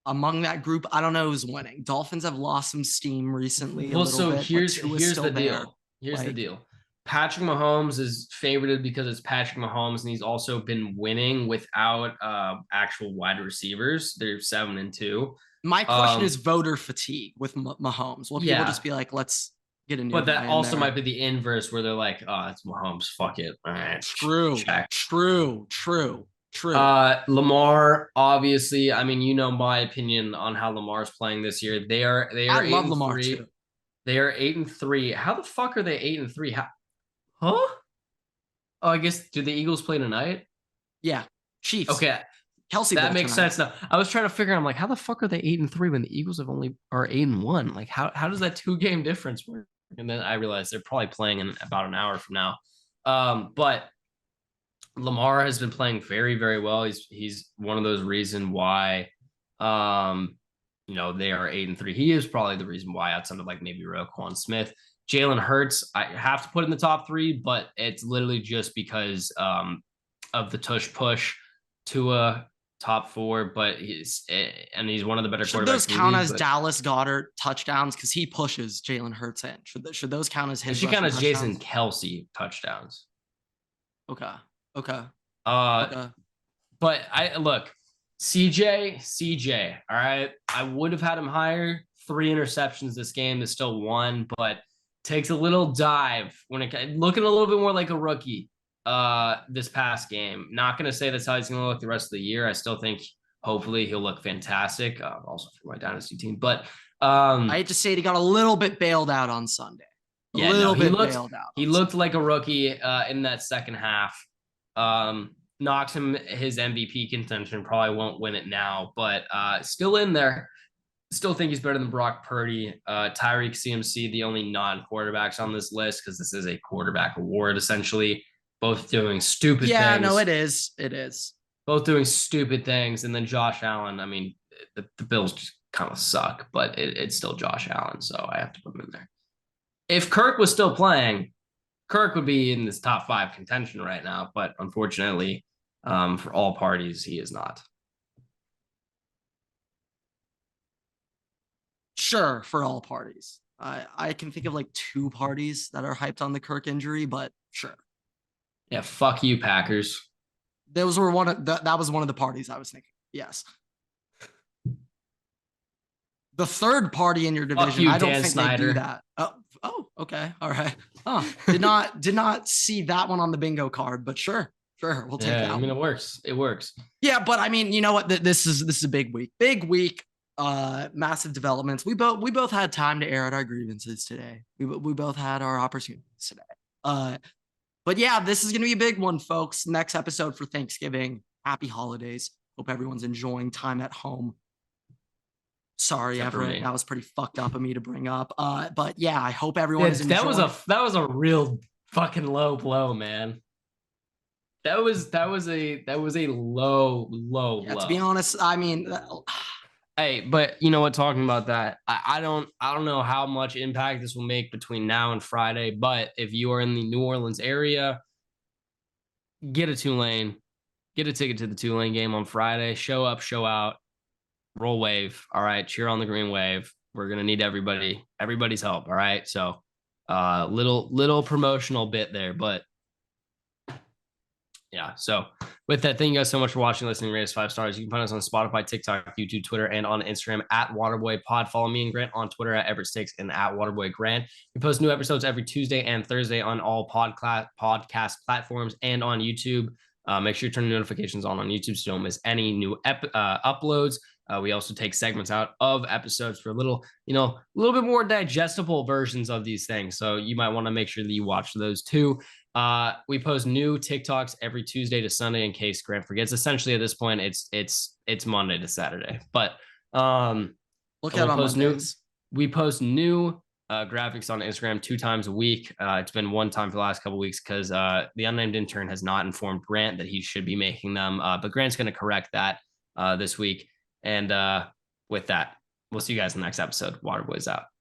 among that group, I don't know who's winning. Dolphins have lost some steam recently. Well, so here's the deal. Here's the deal. Patrick Mahomes is favorited because it's Patrick Mahomes, and he's also been winning without actual wide receivers. They're 7-2. My question is voter fatigue with Mahomes. Will people just be like, let's get a new But that also there. might be the inverse where they're like, oh, it's Mahomes. Fuck it. All right. True. Lamar, obviously, I mean, you know my opinion on how Lamar's playing this year. I love Lamar too. They are 8-3. How the fuck are they 8-3? Huh? Oh, I guess, do the Eagles play tonight? Yeah. Chiefs. Okay. Kelsey. That makes sense now. I was trying to figure out, I'm like, how the fuck are they 8-3 when the Eagles are 8-1? Like, how does that 2-game difference work? And then I realized they're probably playing in about an hour from now. But Lamar has been playing very, very well. He's one of those reasons why, they are 8-3. He is probably the reason why, outside of like maybe Roquan Smith. Jalen Hurts, I have to put in the top 3, but it's literally just because of the tush push to a top 4. But he's one of the better quarterbacks. Should those count as Dallas Goedert touchdowns because he pushes Jalen Hurts in? Should those count as his? Should count as Jason Kelsey touchdowns. Okay. But I look, CJ. All right, I would have had him higher. 3 interceptions this game is still 1, but takes a little dive when it looking a little bit more like a rookie this past game. Not going to say that's how he's going to look the rest of the year. I still think hopefully he'll look fantastic, also for my dynasty team. But I hate to say it, he got a little bit bailed out on Sunday. He looked like a rookie in that second half. Knocks him his MVP contention. Probably won't win it now, but still in there. Still think he's better than Brock Purdy. Tyreek CMC, the only non-quarterbacks on this list, because this is a quarterback award, essentially. Both doing stupid things. Yeah, no, it is. It is. Both doing stupid things. And then Josh Allen, I mean, the Bills just kind of suck, but it's still Josh Allen, so I have to put him in there. If Kirk was still playing, Kirk would be in this top 5 contention right now, but unfortunately, for all parties, he is not. Sure, for all parties. I can think of like 2 parties that are hyped on the Kirk injury, but sure. Yeah, fuck you, Packers. Those were that was one of the parties I was thinking. Yes. the third party in your division. you, I don't Dan think Snyder. they do that. Oh, okay. All right. Did not see that one on the bingo card, but sure. We'll take that. I mean, it works. Yeah, but I mean, you know what? This is a big week. Big week. Massive developments. We both had time to air out our grievances today. We both had our opportunities today. But yeah, this is gonna be a big one, folks. Next episode for Thanksgiving. Happy holidays. Hope everyone's enjoying time at home. Sorry, Except for Everett. me. That was pretty fucked up of me to bring up. But yeah, I hope everyone is That enjoying. that was a real fucking low blow, man. That was a low blow. To be honest, I mean, hey, but you know what? Talking about that, I don't know how much impact this will make between now and Friday. But if you are in the New Orleans area, get a Tulane, get a ticket to the Tulane game on Friday. Show up, show out, roll wave. All right, cheer on the green wave. We're gonna need everybody's help. All right, so little promotional bit there, but yeah. So with that, thank you guys so much for watching, listening, rate us 5 stars. You can find us on Spotify, TikTok, YouTube, Twitter, and on Instagram at Waterboy Pod. Follow me and Grant on Twitter at Everett Sticks and at Waterboy Grant. We post new episodes every Tuesday and Thursday on all podcast platforms and on YouTube. Make sure you turn the notifications on YouTube so you don't miss any new uploads. We also take segments out of episodes for a little bit more digestible versions of these things. So you might want to make sure that you watch those too. We post new TikToks every Tuesday to Sunday in case Grant forgets. Essentially, at this point, it's Monday to Saturday. But look out on Mondays. We post new graphics on Instagram 2 times a week. It's been 1 time for the last couple of weeks because the unnamed intern has not informed Grant that he should be making them. But Grant's going to correct that this week. And with that, we'll see you guys in the next episode. Waterboys out.